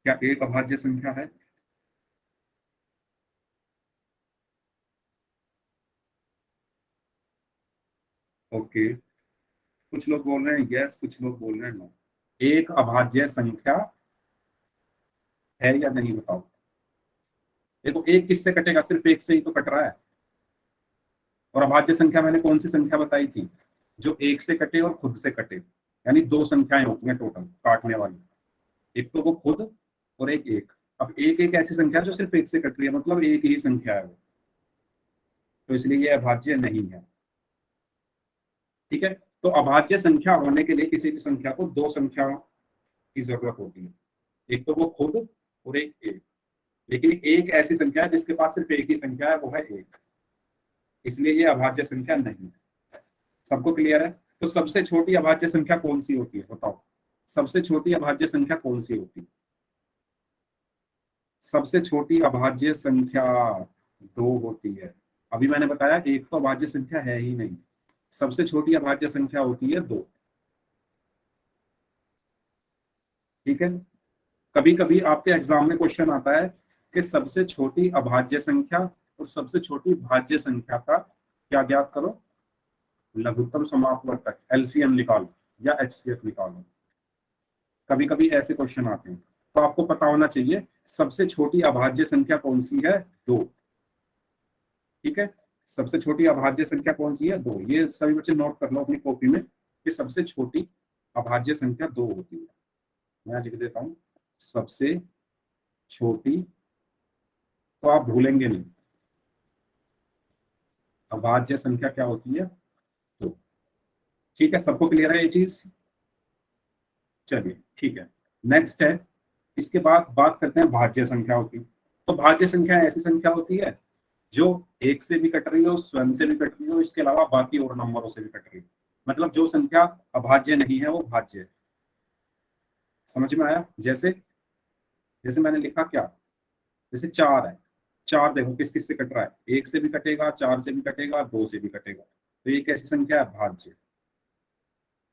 क्या एक अभाज्य संख्या है? ओके, कुछ लोग बोल रहे हैं यस, कुछ लोग बोल रहे हैं नो। एक अभाज्य संख्या है या नहीं, बताओ। देखो, एक किससे कटेगा, सिर्फ एक से ही तो कट रहा है। और अभाज्य संख्या मैंने कौन सी संख्या बताई थी, जो एक से कटे और खुद से कटे, यानी 2 संख्याएं होती हैं टोटल काटने वाली, एक तो वो खुद और एक। अब एक ऐसी संख्या जो सिर्फ एक से कट रही है, मतलब एक ही संख्या है वो, तो इसलिए ये अभाज्य नहीं है। ठीक है, तो अभाज्य संख्या होने के लिए किसी भी संख्या को 2 संख्याओं की जरूरत होती है, एक तो वो खुद और एक। लेकिन एक ऐसी संख्या है जिसके पास सिर्फ एक ही संख्या है, वो है एक, इसलिए ये अभाज्य संख्या नहीं है। सबको क्लियर है? तो सबसे छोटी अभाज्य संख्या कौन सी होती है, बताओ। सबसे छोटी अभाज्य संख्या कौन सी होती है? सबसे छोटी अभाज्य संख्या 2 होती है। अभी मैंने बताया एक तो अभाज्य संख्या है ही नहीं, सबसे छोटी अभाज्य संख्या होती है 2। ठीक है, कभी कभी आपके एग्जाम में क्वेश्चन आता है कि सबसे छोटी अभाज्य संख्या और सबसे छोटी भाज्य संख्या का क्या ज्ञात करो, लघुत्तम समापवर्तक एलसीएम निकालो या एचसीएफ निकालो। कभी कभी ऐसे क्वेश्चन आते हैं, तो आपको पता होना चाहिए सबसे छोटी अभाज्य संख्या कौन सी है, 2। ठीक है, सबसे छोटी अभाज्य संख्या कौन सी है, 2। ये सभी बच्चे नोट कर लो अपनी कॉपी में कि सबसे छोटी अभाज्य संख्या 2 होती है। मैं लिख देता हूं, सबसे छोटी, तो आप भूलेंगे नहीं, अभाज्य संख्या क्या होती है, 2। ठीक है, सबको क्लियर है ये चीज? चलिए ठीक है, नेक्स्ट है, इसके बाद बात करते हैं भाज्य संख्याओं की। तो भाज्य संख्या ऐसी संख्या होती है जो एक से भी कट रही हो, स्वयं से भी कट रही हो, इसके अलावा बाकी और नंबरों से भी कट रही हो। मतलब जो संख्या अभाज्य नहीं है वो भाज्य है। समझ में आया? जैसे जैसे मैंने लिखा क्या, जैसे 4 है, 4 देखो किस किस से कट रहा है, एक से भी कटेगा, 4 से भी कटेगा, 2 से भी कटेगा, तो ये कैसी संख्या है, भाज्य।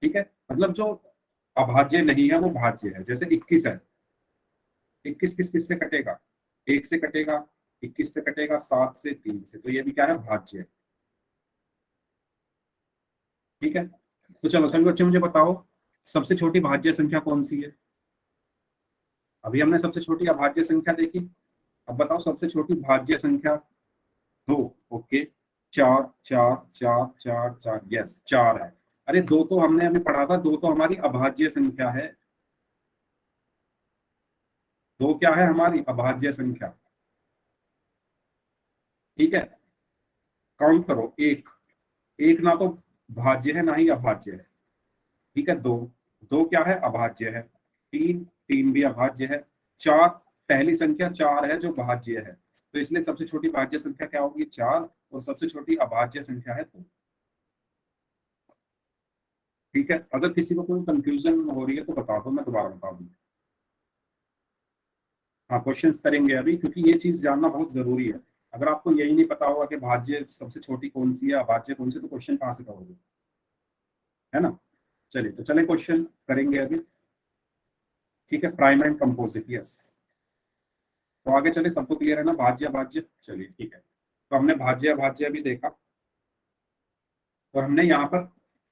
ठीक है, मतलब जो अभाज्य नहीं है वो भाज्य है। जैसे 21 है, 21 किस किस से कटेगा, एक से कटेगा, 21 से कटेगा, 7 से, 3 से, तो ये भी क्या है, भाज्य है। ठीक है, तो चलो सभी बच्चे मुझे बताओ, सबसे छोटी भाज्य संख्या कौन सी है? अभी हमने सबसे छोटी अभाज्य संख्या देखी, अब बताओ सबसे छोटी भाज्य संख्या। 2, ओके, 4 4 4 4 4, यस 4 है। अरे 2 तो हमने अभी पढ़ा था, 2 तो हमारी अभाज्य संख्या है। 2 क्या है, हमारी अभाज्य संख्या। ठीक है, काउंट करो, एक एक ना तो भाज्य है ना ही अभाज्य है। ठीक है, 2 2 क्या है, अभाज्य है। 3 3 भी अभाज्य है। 4 पहली संख्या 4 है जो भाज्य है, तो इसलिए सबसे छोटी भाज्य संख्या क्या होगी, 4, और सबसे छोटी अभाज्य संख्या है 2। ठीक है, अगर किसी को कोई कंफ्यूजन हो रही है तो बता दो, मैं दोबारा बता दूंगा। हाँ, क्वेश्चंस करेंगे अभी, क्योंकि ये चीज जानना बहुत जरूरी है। अगर आपको यही नहीं पता होगा कि भाज्य सबसे छोटी कौन सी है, अभाज्य कौन सी, तो क्वेश्चन कहाँ से करोगे, है ना। चलिए, तो चले क्वेश्चन करेंगे अभी। ठीक है, प्राइम एंड कंपोजिट, यस। तो आगे चले, सबको क्लियर है ना, भाज्य भाज्य, चलिए ठीक है। तो हमने भाज्य भाज्य भी देखा, और हमने यहाँ पर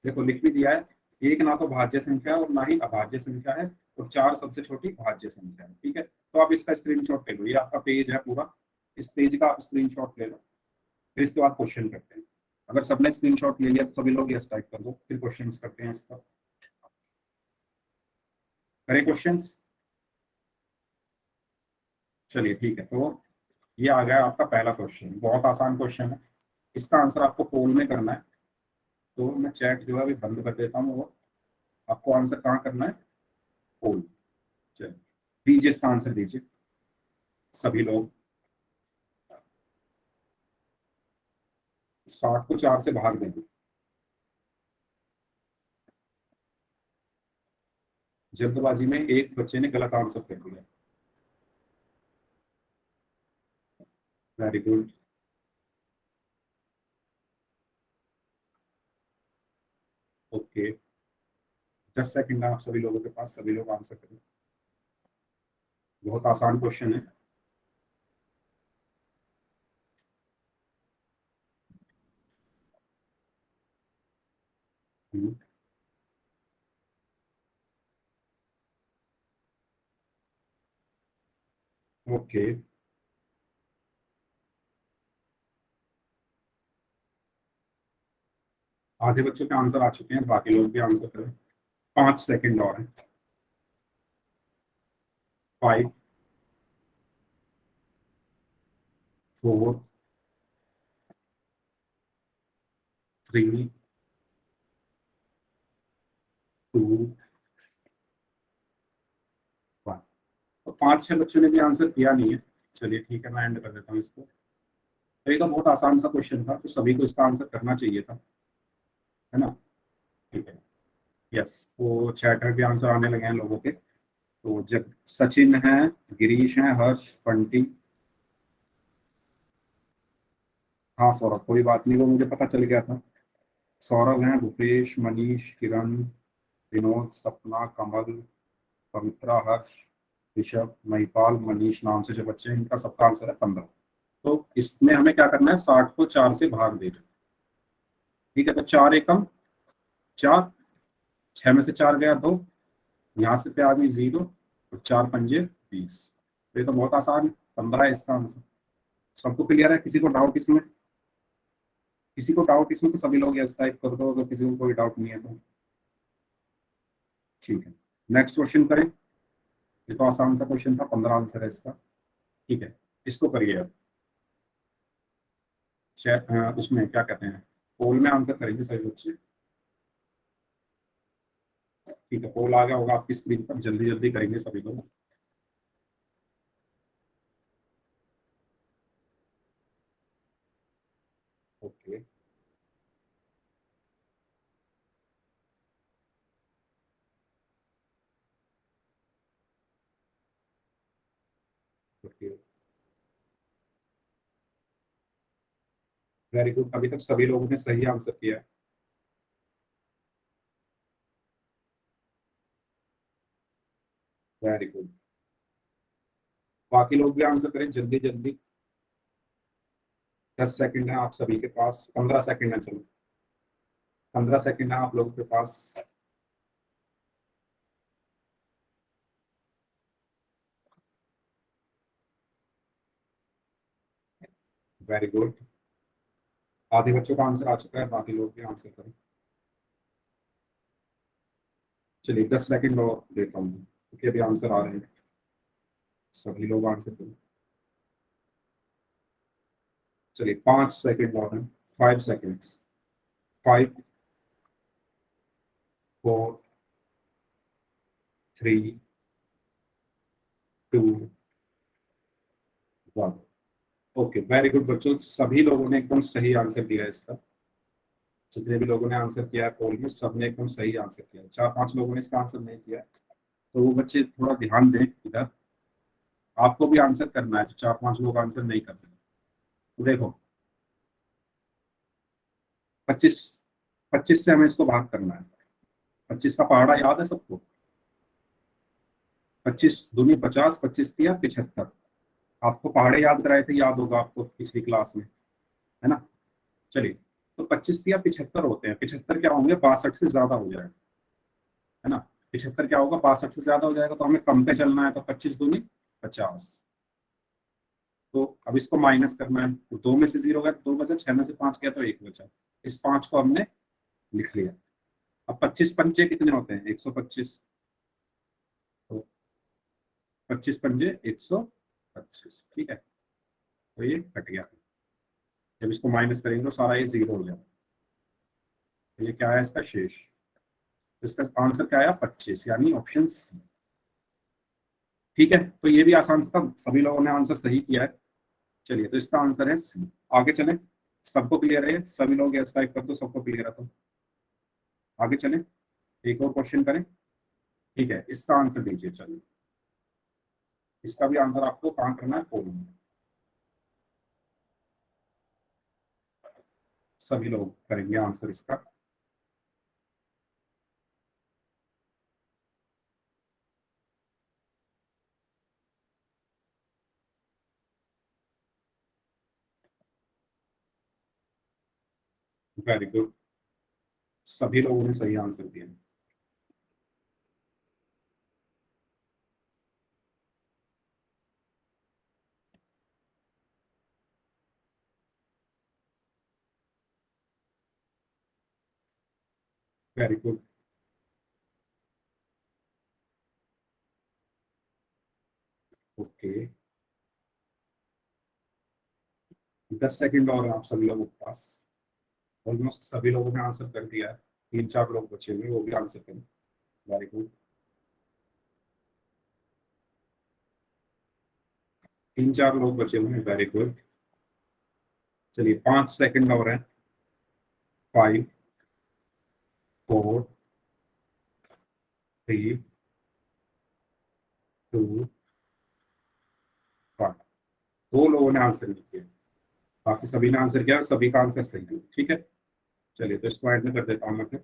देखो लिख भी दिया है, एक ना तो भाज्य संख्या है और ना ही अभाज्य संख्या है, और 4 सबसे छोटी भाज्य संख्या है, ठीक है। तो आप इसका स्क्रीनशॉट ले लो, ये आपका पेज है पूरा, इस पेज का आप स्क्रीनशॉट ले लो, फिर इसके बाद क्वेश्चन करते हैं। अगर सबने स्क्रीनशॉट ले लिया तो सभी लोग यस टाइप कर दो, फिर क्वेश्चंस करते हैं इसका। करें क्वेश्चंस, चलिए ठीक है। तो ये आ गया आपका पहला क्वेश्चन, बहुत आसान क्वेश्चन है, इसका आंसर आपको पोल में करना है। तो मैं चैट जो है अभी बंद कर देता हूँ, और आपको आंसर कहाँ करना है, पोल। चलिए दीजिए, इसका आंसर दीजिए सभी लोग। 60 को 4 से भाग देंगे, जल्दबाजी में एक बच्चे ने गलत आंसर कर दिया। Very good. ओके, 10 सेकंड है आप सभी लोगों के पास, सभी लोग आंसर करें, बहुत आसान क्वेश्चन है। ओके, आधे बच्चों के आंसर आ चुके हैं, बाकी लोग भी आंसर करें। 5 सेकंड और है। 5, 4, 3, 2, 1। तो 5-6 बच्चों ने भी आंसर किया नहीं है, चलिए ठीक है, मैं एंड कर देता हूँ इसको। तो ये तो बहुत आसान सा क्वेश्चन था, तो सभी को इसका आंसर करना चाहिए था, है ना। ठीक है, यस। तो चैटर के आंसर आने लगे हैं लोगों के। तो जब सचिन है, गिरीश है, हर्ष, बंटी, हाँ सौरभ, कोई बात नहीं, वो मुझे पता चल गया था। सौरभ है, भूपेश, मनीष, किरण, विनोद, सपना, कमल, पवित्रा, हर्ष, ऋषभ, महिपाल, मनीष नाम से जो बच्चे हैं, इनका सबका आंसर है 15। तो इसमें हमें क्या करना है, 60 को 4 से भाग देना। ठीक है, तो 4 एकम 4, 6 में से 4 गया 2, यहाँ से पे आ गई 0, और 4 पंजे 20। तो ये तो बहुत आसान है, 15 है इसका आंसर। सबको क्लियर है, किसी को डाउट इसमें, किसी को डाउट इसमें तो सभी लोग यस टाइप कर दो, अगर किसी को कोई डाउट नहीं है तो। ठीक है, नेक्स्ट क्वेश्चन करें। ये तो आसान सा क्वेश्चन था, 15 आंसर है इसका। ठीक है, इसको करिए अब। उसमें क्या कहते हैं, पोल में आंसर करेंगे सभी बच्चे। ठीक है, पोल आ गया होगा आपकी स्क्रीन पर, जल्दी जल्दी करेंगे सभी लोग। ओके, ओके, वेरी गुड, अभी तक सभी लोगों ने सही आंसर किया है। वेरी गुड, बाकी लोग भी आंसर करें जल्दी जल्दी। 10 सेकंड है आप सभी के पास, 15 सेकंड है, चलो 15 सेकंड है आप लोगों के पास। वेरी गुड, आधे बच्चों का आंसर आ चुका है, बाकी लोग भी आंसर करें। चलिए 10 सेकंड और देता हूँ, क्योंकि अभी आंसर आ रहे हैं, सभी लोग आंसर करें। चलिए 5 सेकंड और हैं, 5 सेकंड। 5, 4, 3, 2, 1। ओके, वेरी गुड बच्चों, सभी लोगों ने एकदम सही आंसर दिया है इसका। जितने भी लोगों ने आंसर किया है पोल में, सबने एकदम सही आंसर किया है। 4-5 लोगों ने इसका आंसर नहीं किया है, तो वो बच्चे थोड़ा ध्यान दें इधर, आपको भी आंसर करना है, जो 4-5 लोग आंसर नहीं कर रहे। तो देखो 25, 25 से हमें इसको भाग करना है। 25 का पहाड़ा याद है सबको, 25 दूनी 50, 25 तिया 75। आपको पहाड़े याद कराए थे, याद होगा आपको पिछली क्लास में, है ना। चलिए, तो 25 या 75 होते हैं, 75 क्या होंगे, 62 से ज्यादा हो जाएगा, है ना। 75 क्या होगा, 62 से ज्यादा हो जाएगा, तो हमें कम पे चलना है, तो 25 दूनी 50। तो अब इसको माइनस करना है, तो 2 में से 0 गया तो 2 बचा, 6 में से 5 गया तो 1 बचा। इस 5 को हमने लिख लिया। अब 25 पंजे कितने होते हैं, 125। तो 25 पंजे 125, ठीक है। तो ये कट गया। जब इसको माइनस करेंगे तो सारा ये 0 हो जाएगा। तो ये क्या है, इसका शेष। तो इसका आंसर क्या आया, 25, यानी ऑप्शन सी। ठीक है, तो ये भी आसान था, सभी लोगों ने आंसर सही किया है। चलिए, तो इसका आंसर है सी। आगे चले, सबको क्लियर है, सभी लोग यस टाइप कर दो, सबको क्लियर है तो आगे चले, एक और क्वेश्चन करें। ठीक है, इसका आंसर दीजिए। चलिए, इसका भी आंसर आपको कहाँ करना है, फोन में। सभी लोग करेंगे आंसर इसका। वेरी गुड, सभी लोगों ने सही आंसर दिया। Very good. ओके, 10 सेकंड और हैं आप सभी लोगों के पास। ऑलमोस्ट सभी लोगों ने आंसर कर दिया है, 3-4 लोग बचे हुए, वो भी आंसर करें। वेरी गुड, 3-4 लोग बचे हुए हैं, वेरी गुड। चलिए, 5 सेकंड और हैं। 5, 4, 3, 2, 1। 2 लोगों ने आंसर नहीं किया, बाकी सभी ने आंसर किया और सभी का आंसर सही है, ठीक है। चलिए, तो इसको ऐड में कर देता हूँ मैं फिर।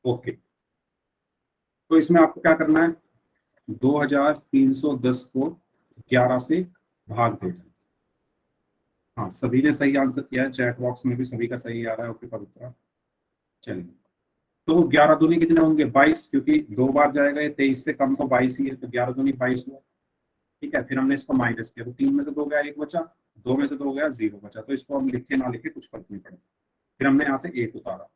ओके, तो इसमें आपको क्या करना है, 2310 को 11 से भाग देना। हाँ, सभी ने सही आंसर किया है, चैट बॉक्स में भी सभी का सही आ रहा है। ओके पवित्रा, चलिए। तो 11 दूनी कितने होंगे, 22, क्योंकि 2 बार जाएगा, ये 23 से कम तो 22 ही है, तो 11 दूनी 22 हुआ। ठीक है, फिर हमने इसको माइनस किया, तो 3 में से 2 गया, 1 बचा। 2 में से 2 गया, 0 बचा। तो इसको हम लिखे ना लिखे कुछ फर्क नहीं पड़ेगा। फिर हमने यहाँ से 1 उतारा।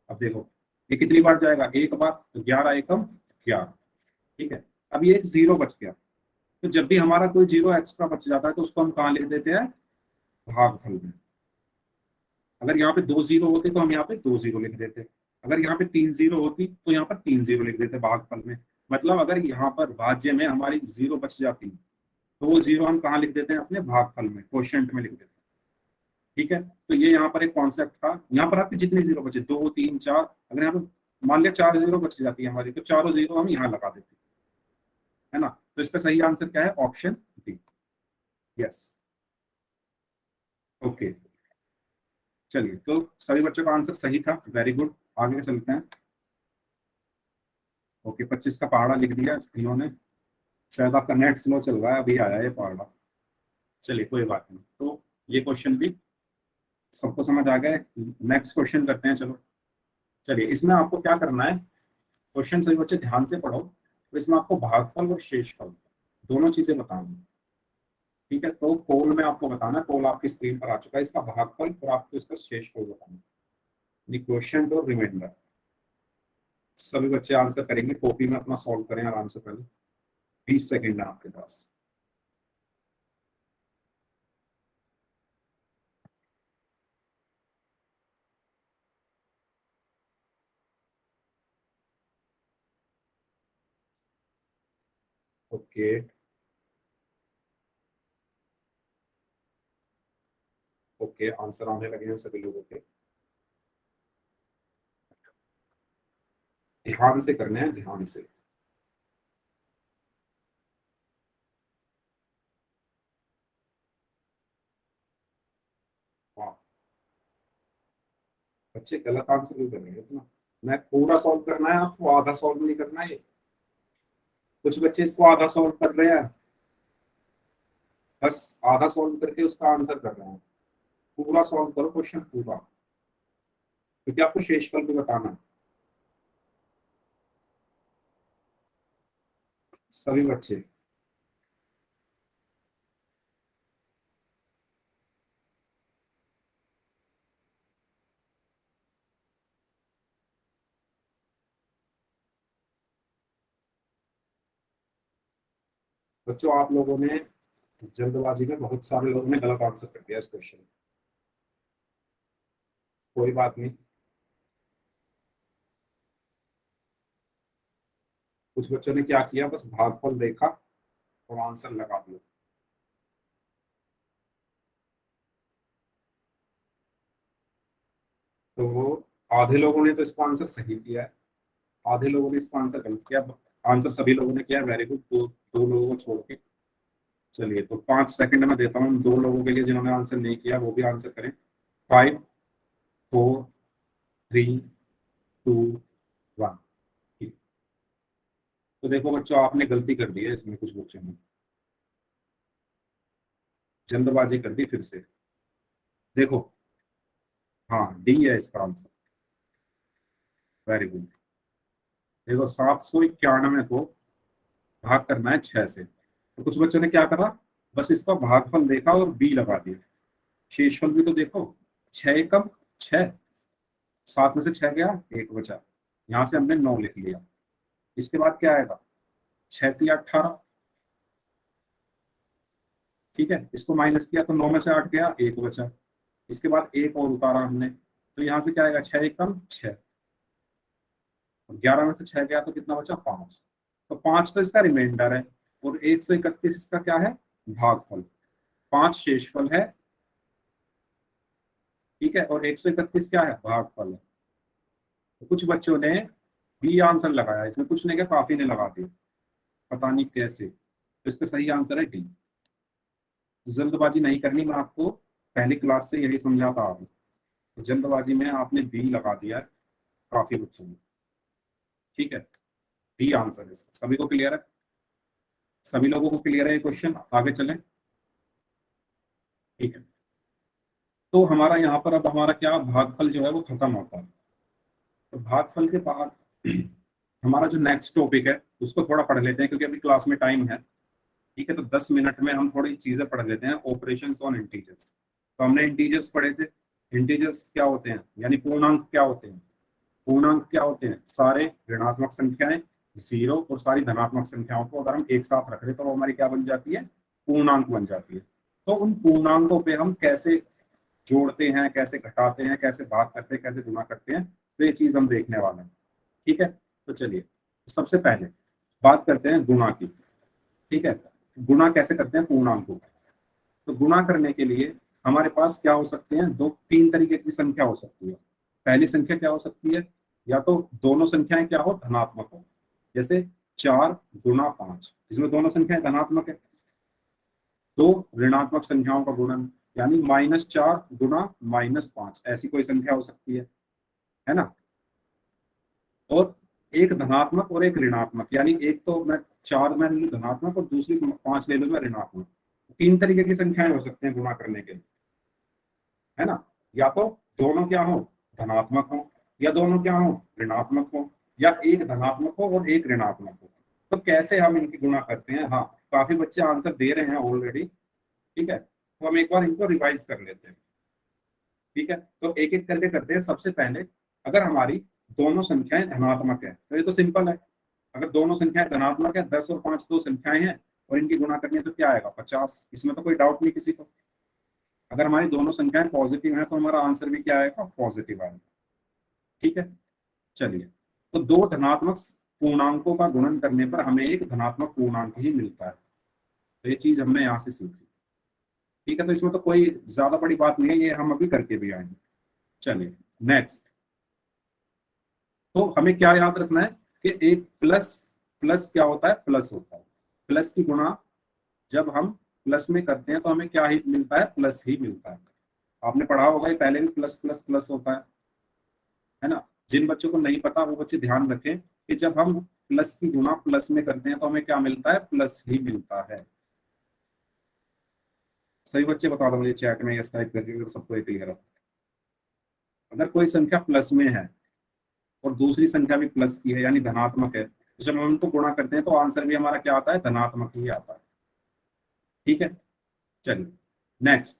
अब देखो, ये कितनी बार जाएगा, 1 बार, तो 11 एकम 11। ठीक है, अब ये एक 0 बच गया। तो जब भी हमारा कोई 0 एक्स्ट्रा बच जाता है, तो उसको हम कहाँ लिख देते हैं, भागफल में। अगर यहाँ पे 2 0 होते तो हम यहाँ पे 2 0 लिख देते। अगर यहाँ पे 3 0 होती तो यहाँ पर 3 0 लिख देते भागफल में। मतलब अगर यहाँ पर भाज्य में हमारी 0 बच जाती, तो वो 0 हम कहाँ लिख देते हैं, अपने भागफल में, क्वोशिएंट में लिख देते हैं। ठीक है, तो ये यहाँ पर एक कॉन्सेप्ट था। यहाँ पर आपके जितने 0 बचे, 2, 3, 4, अगर यहाँ पे मान लिया 4 0 बच जाती है हमारी, तो चारों 0 हम यहाँ लगा देते हैं, है ना। तो इसका सही आंसर क्या है, ऑप्शन डी। Yes, okay. चलिए, तो सभी बच्चों का आंसर सही था, वेरी गुड। आगे चलते हैं। ओके, 25 का पहाड़ा लिख दिया इन्होंने। शायद आपका नेट स्लो चल रहा है, अभी आया है पहाड़ा। चलिए, कोई बात नहीं। तो ये क्वेश्चन भी सबको समझ आ गया। नेक्स्ट क्वेश्चन करते हैं, चलो। चलिए, इसमें आपको क्या करना है, क्वेश्चन सभी बच्चे ध्यान से पढ़ो। तो इसमें आपको भागफल और शेषफल दोनों चीजें बतानी है। ठीक है, तो पोल में आपको बताना है, पोल आपकी स्क्रीन पर आ चुका है, इसका भागफल और आपको इसका शेषफल बताना है। क्वेश्चन और रिमाइंडर सभी बच्चे आंसर करेंगे, कॉपी में अपना सॉल्व करें आराम से। पहले 20 सेकेंड है आपके पास। ओके, ओके, आंसर आने लगे हैं सभी लोगों के। ध्यान से करने हैं, ध्यान से। हाँ, बच्चे गलत आंसर नहीं करेंगे इतना। मैं पूरा सॉल्व करना है आपको, आधा सॉल्व नहीं करना है ये। कुछ बच्चे इसको आधा सॉल्व कर रहे हैं, बस आधा सॉल्व करके उसका आंसर कर रहे हैं। पूरा सॉल्व करो क्वेश्चन पूरा, क्योंकि आपको शेषफल भी बताना है। सभी बच्चे बच्चों, आप लोगों ने जल्दबाजी में बहुत सारे लोगों ने गलत आंसर कर दिया इस क्वेश्चन। कोई बात नहीं, कुछ बच्चों ने क्या किया, बस भागफल देखा और आंसर लगा दिया। तो वो आधे लोगों ने तो इसका आंसर सही किया है, आधे लोगों ने इसका आंसर गलत किया। आंसर सभी लोगों ने किया, वेरी गुड। दो लोगों को छोड़ के चलिए, तो 5 सेकंड में देता हूँ दो लोगों के लिए जिन्होंने आंसर नहीं किया, वो भी आंसर करें। 5, 4, 3, 2, 1। ठीक। तो देखो बच्चों, आपने गलती कर दी है इसमें, कुछ बच्चों ने जल्दबाजी कर दी फिर से। देखो, हाँ डी है इसका आंसर, वेरी गुड। देखो 791 को भाग करना है 6 से, तो कुछ बच्चों ने क्या करा, बस इसका भागफल देखा और बी लगा दिया। शेषफल भी तो देखो, 6 एकम 6, 7 में से 6 गया, 1 बचा, यहाँ से हमने 9 लिख लिया। इसके बाद क्या आएगा, 6 तिया 18, ठीक है, इसको माइनस किया तो 9 में से 8 गया, 1 बचा। इसके बाद 1 और उतारा हमने, तो यहाँ से क्या आएगा, 6 एकम 6, 11 में से 6 गया तो कितना बचा, 5। तो 5 तो इसका रिमाइंडर है, और 131 इसका क्या है, भागफल। 5 शेषफल है, ठीक है, और 131 क्या है, भागफल है। तो कुछ बच्चों ने बी आंसर लगाया, इसमें कुछ नहीं, क्या काफी ने लगा दिया, पता नहीं कैसे। तो इसका सही आंसर है डी। जल्दबाजी नहीं करनी, मैं आपको पहली क्लास से यही समझाता आ रहा हूँ। तो जल्दबाजी में आपने बी लगा दिया है काफी बच्चों ने, ठीक है। डी आंसर है, सभी को क्लियर है, सभी लोगों को क्लियर है ये क्वेश्चन, आगे चलें। ठीक है, तो हमारा यहाँ पर अब हमारा क्या भागफल जो है वो खत्म होता है। तो भागफल के बाद हमारा जो नेक्स्ट टॉपिक है उसको थोड़ा पढ़ लेते हैं, क्योंकि अभी क्लास में टाइम है, ठीक है। तो 10 मिनट में हम थोड़ी चीजें पढ़ लेते हैं, ऑपरेशंस ऑन इंटीजर्स। तो हमने इंटीजर्स पढ़े थे। इंटीजर्स क्या होते हैं, यानी पूर्णांक क्या होते हैं। पूर्णांक क्या होते हैं, सारे ऋणात्मक संख्याएं, जीरो, और सारी धनात्मक संख्याओं को अगर हम एक साथ रख रहे तो वो हमारी क्या बन जाती है, पूर्णांक बन जाती है। तो उन पूर्णांकों पे हम कैसे जोड़ते हैं, कैसे घटाते हैं, कैसे भाग करते हैं, कैसे गुणा करते हैं, तो ये चीज हम देखने वाले हैं, ठीक है। तो चलिए, सबसे पहले बात करते हैं गुणा की, ठीक है। गुणा कैसे करते हैं पूर्णांकों का। तो गुणा करने के लिए हमारे पास क्या हो सकते हैं, दो तीन तरीके की संख्या हो सकती है। पहली संख्या क्या हो सकती है, या तो दोनों संख्याएं क्या हो, धनात्मक हो, जैसे 4 गुणा 5, इसमें दोनों संख्याएं धनात्मक है। दो ऋणात्मक संख्याओं का गुणन, यानी -4 गुणा -5, ऐसी कोई संख्या हो सकती है ना। और एक धनात्मक और एक ऋणात्मक, यानी एक तो मैं 4 में ले लूं धनात्मक और दूसरी 5 ले लूं मैं ऋणात्मक। तीन तरीके की संख्याएं हो सकते हैं गुणा करने के लिए, है ना। या तो दोनों क्या हो, धनात्मक हो, या दोनों क्या हो, ऋणात्मक हो, या एक धनात्मक हो और एक ऋणात्मक हो। तो कैसे हम इनकी गुणा करते हैं, हाँ काफी बच्चे आंसर दे रहे हैं ऑलरेडी, ठीक है। तो हम एक बार इनको रिवाइज कर लेते हैं, ठीक है। तो एक एक करके करते हैं। सबसे पहले, अगर हमारी दोनों संख्याएं धनात्मक है तो ये तो सिंपल है। अगर दोनों संख्याएं धनात्मक है, 10 और 5 दो संख्याएं हैं और इनकी गुणा करनी है तो क्या आएगा, 50। इसमें तो कोई डाउट नहीं किसी को। अगर हमारी दोनों संख्याएं पॉजिटिव हैं तो हमारा आंसर भी क्या आएगा, पॉजिटिव आएगा, ठीक है। चलिए, तो दो धनात्मक पूर्णांकों का गुणन करने पर हमें एक धनात्मक पूर्णांक ही मिलता है। तो ये चीज हमने यहाँ से सीखी, ठीक है। तो इसमें तो कोई ज्यादा बड़ी बात नहीं है, ये हम अभी करके भी आएंगे। चलिए नेक्स्ट, तो हमें क्या याद रखना है कि एक प्लस, प्लस क्या होता है, प्लस होता है। प्लस की गुणा जब हम प्लस में करते हैं तो हमें क्या ही मिलता है, प्लस ही मिलता है। आपने पढ़ा होगा ये पहले भी, प्लस प्लस प्लस होता है ना। जिन बच्चों को नहीं पता वो बच्चे ध्यान रखें कि जब हम प्लस की गुणा प्लस में करते हैं तो हमें क्या मिलता है, प्लस ही मिलता है। सही बच्चे बता दो मुझे चैट में, यस टाइप करके अगर सबको क्लियर हो। अगर कोई संख्या प्लस में है और दूसरी संख्या भी प्लस की है यानी धनात्मक है, तो जब हम उनको गुणा करते हैं तो आंसर भी हमारा क्या आता है, धनात्मक ही आता है। ठीक है, चलिए नेक्स्ट।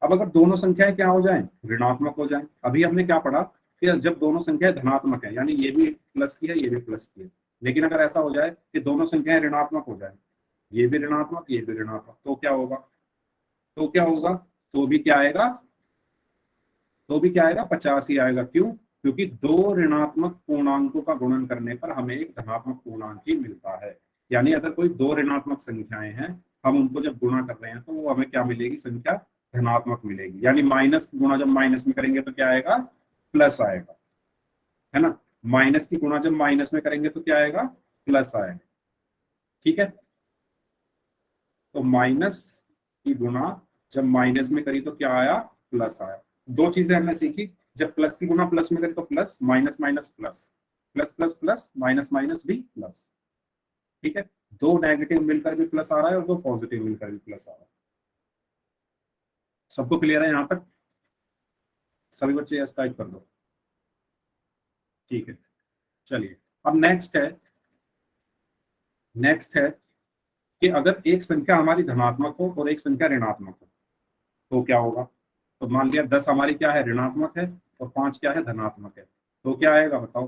अब अगर दोनों संख्याएं क्या हो जाएं, ऋणात्मक हो जाएं। अभी हमने क्या पढ़ा कि जब दोनों संख्याएं धनात्मक है यानी ये भी प्लस की है ये भी प्लस की है, लेकिन अगर ऐसा हो जाए कि दोनों संख्याएं ऋणात्मक हो जाए, ये भी ऋणात्मक ये भी ऋणात्मक, तो क्या होगा, तो क्या होगा, तो भी क्या आएगा, तो भी क्या आएगा, 50 ही आएगा। क्यों, क्योंकि दो ऋणात्मक पूर्णांकों का गुणन करने पर हमें एक धनात्मक पूर्णांक ही मिलता है। यानी अगर कोई दो ऋणात्मक संख्याएं हैं, हम उनको जब गुणा कर रहे हैं तो वो हमें क्या मिलेगी, संख्या धनात्मक मिलेगी। यानी माइनस गुणा जब माइनस में करेंगे तो क्या आएगा, प्लस आएगा, है ना। माइनस की गुणा जब माइनस में करेंगे तो क्या आएगा, प्लस आएगा। ठीक है, तो माइनस की गुणा जब माइनस में करी तो क्या आया, प्लस आया। दो चीजें हमने सीखी, जब प्लस की गुणा प्लस में करी तो plus, minus minus plus, plus plus plus, minus minus भी प्लस। ठीक है, दो नेगेटिव मिलकर भी प्लस आ रहा है और दो पॉजिटिव मिलकर भी प्लस आ रहा है। सबको क्लियर है यहाँ तक, सभी बच्चे यस टाइप कर दो। ठीक है, चलिए अब नेक्स्ट है कि अगर एक संख्या हमारी धनात्मक हो और एक संख्या ऋणात्मक हो तो क्या होगा। तो मान लिया 10 हमारी क्या है, ऋणात्मक है और 5 क्या है, धनात्मक है, तो क्या आएगा बताओ,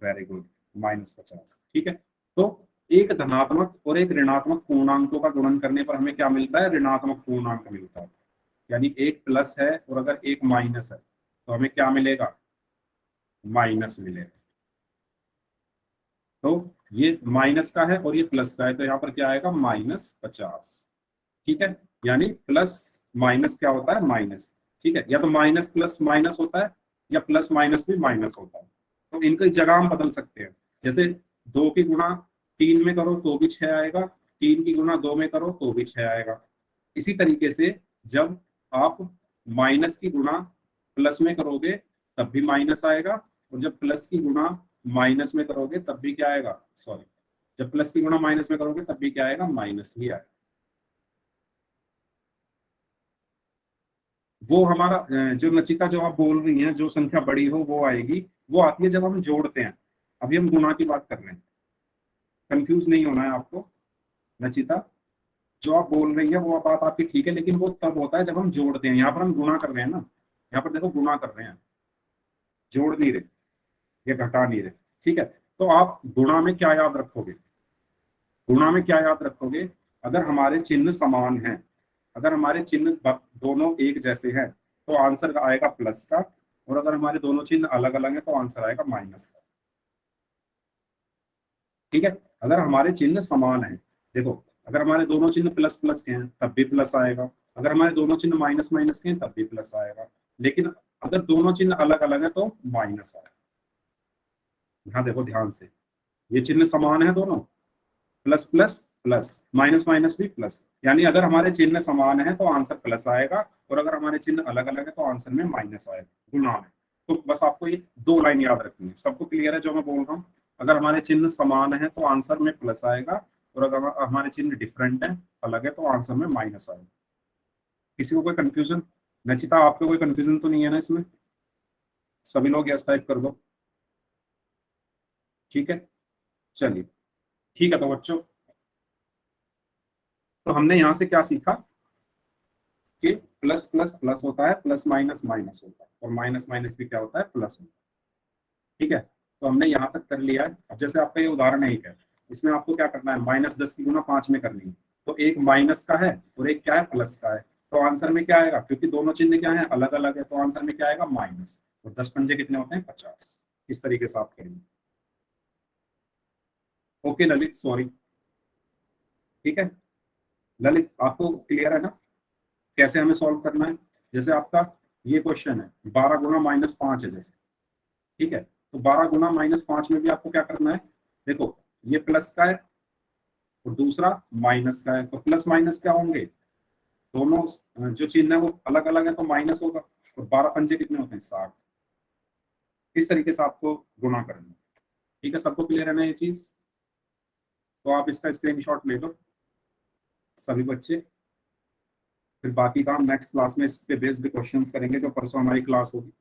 वेरी गुड, -50। ठीक है, तो एक धनात्मक और एक ऋणात्मक पूर्णांकों का गुणन करने पर हमें क्या मिलता है, ऋणात्मक पूर्णांक मिलता है। यानी एक प्लस है और अगर एक माइनस है तो हमें क्या मिलेगा, माइनस मिलेगा। तो ये माइनस का है और ये प्लस का है, तो यहाँ पर क्या आएगा, -50। ठीक है, यानी प्लस माइनस क्या होता है, माइनस। ठीक है, या तो माइनस प्लस माइनस होता है या प्लस माइनस भी माइनस होता है। तो इनकी जगह हम बदल सकते हैं। जैसे 2 की गुणा 3 में करो तो भी 6 आएगा, 3 की गुणा 2 में करो तो भी 6 आएगा। इसी तरीके से जब आप माइनस की गुणा प्लस में करोगे तब भी माइनस आएगा, और जब प्लस की गुणा माइनस में करोगे तब भी क्या आएगा, सॉरी, जब प्लस की गुणा माइनस में करोगे तब भी क्या आएगा, माइनस ही आएगा। वो हमारा जो नचिका जो आप बोल रही हैं, जो संख्या बड़ी हो वो आएगी, वो आती है जब हम जोड़ते हैं। अभी हम गुणा की बात कर रहे हैं, कंफ्यूज नहीं होना है आपको। नचिता जो आप बोल रही है वो बात आपकी ठीक है, लेकिन वो तब होता है जब हम जोड़ते हैं। यहाँ पर हम गुणा कर रहे हैं ना, यहाँ पर देखो गुणा कर रहे हैं, जोड़ नहीं रहे या घटा नहीं रहे। ठीक है, तो आप गुणा में क्या याद रखोगे, गुणा में क्या याद रखोगे, अगर हमारे चिन्ह समान हैं, अगर हमारे चिन्ह दोनों एक जैसे हैं तो आंसर आएगा प्लस का, और अगर हमारे दोनों चिन्ह अलग अलग हैं तो आंसर आएगा माइनस का। ठीक है, अगर हमारे चिन्ह समान हैं, देखो अगर हमारे दोनों चिन्ह प्लस प्लस के हैं तब भी प्लस आएगा, अगर हमारे दोनों चिन्ह माइनस माइनस के हैं तब भी प्लस आएगा, लेकिन अगर दोनों चिन्ह अलग अलग है तो माइनस आएगा। यहाँ देखो ध्यान से, ये चिन्ह समान है दोनों, plus plus plus, minus minus भी प्लस, यानी अगर हमारे चिन्ह समान है तो आंसर प्लस आएगा, और अगर हमारे चिन्ह अलग अलग है तो आंसर में माइनस आएगा, गुणा में। तो बस आपको ये दो लाइन याद रखनी है। सबको क्लियर है जो मैं बोल रहा हूँ, अगर हमारे चिन्ह समान है तो आंसर में प्लस आएगा, और अगर हमारे चिन्ह डिफरेंट है, अलग है, तो आंसर में माइनस आएगा। किसी को कोई कंफ्यूजन, नचिता आपको कोई कंफ्यूजन तो नहीं है ना इसमें, सभी लोग यस टाइप कर दो। ठीक है, चलिए ठीक है। तो बच्चों, तो हमने यहाँ से क्या सीखा कि प्लस प्लस प्लस होता है, प्लस माइनस माइनस होता है, और माइनस माइनस भी क्या होता है, प्लस होता है। ठीक है, तो हमने यहाँ तक कर लिया है। अब जैसे आपका ये उदाहरण है, एक है, इसमें आपको क्या करना है, -10 की गुणा 5 में करनी है, तो एक माइनस का है और एक क्या है, प्लस का है, तो आंसर में क्या आएगा, क्योंकि दोनों चिन्ह क्या है, अलग अलग है, तो आंसर में क्या आएगा, माइनस। और 10 पंजे कितने होते हैं, 50। इस तरीके से आप करेंगे। Okay Lalit, sorry. ठीक है ललित, आपको क्लियर है ना कैसे हमें सॉल्व करना है। जैसे आपका ये क्वेश्चन है, 12 गुणा -5 है जैसे। ठीक है, तो 12 गुणा -5 में भी आपको क्या करना है, देखो ये प्लस का है और दूसरा माइनस का है, तो प्लस माइनस क्या होंगे, दोनों जो चिन्ह है वो अलग अलग है तो माइनस होगा, और 12 पंजे कितने होते हैं, 60। इस तरीके से आपको गुणा करना है। ठीक है, सबको क्लियर है ना ये चीज। तो आप इसका स्क्रीनशॉट ले लो सभी बच्चे, फिर बाकी काम नेक्स्ट क्लास में इस पे बेस्ड क्वेश्चंस करेंगे जो परसों हमारी क्लास होगी।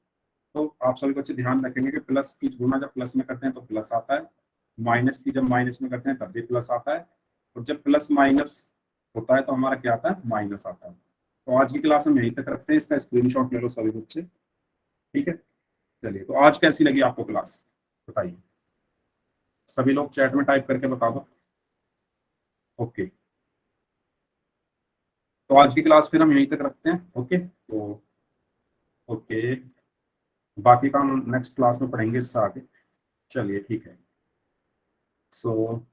तो आप सभी बच्चे ध्यान रखेंगे कि प्लस की गुना जब प्लस में करते हैं तो प्लस आता है, माइनस की जब माइनस में करते हैं तब भी प्लस आता है, और जब प्लस माइनस होता है तो हमारा क्या आता है, माइनस आता है। तो आज की क्लास हम यहीं तक रखते हैं, इसका स्क्रीनशॉट ले लो सभी बच्चे, ठीक है। चलिए, तो आज कैसी लगी आपको क्लास बताइए, सभी लोग चैट में टाइप करके बता दो। ओके, तो आज की क्लास फिर हम यहीं तक रखते हैं। ओके, तो ओके, बाकी का हम नेक्स्ट क्लास में पढ़ेंगे इससे आगे। चलिए ठीक है, सो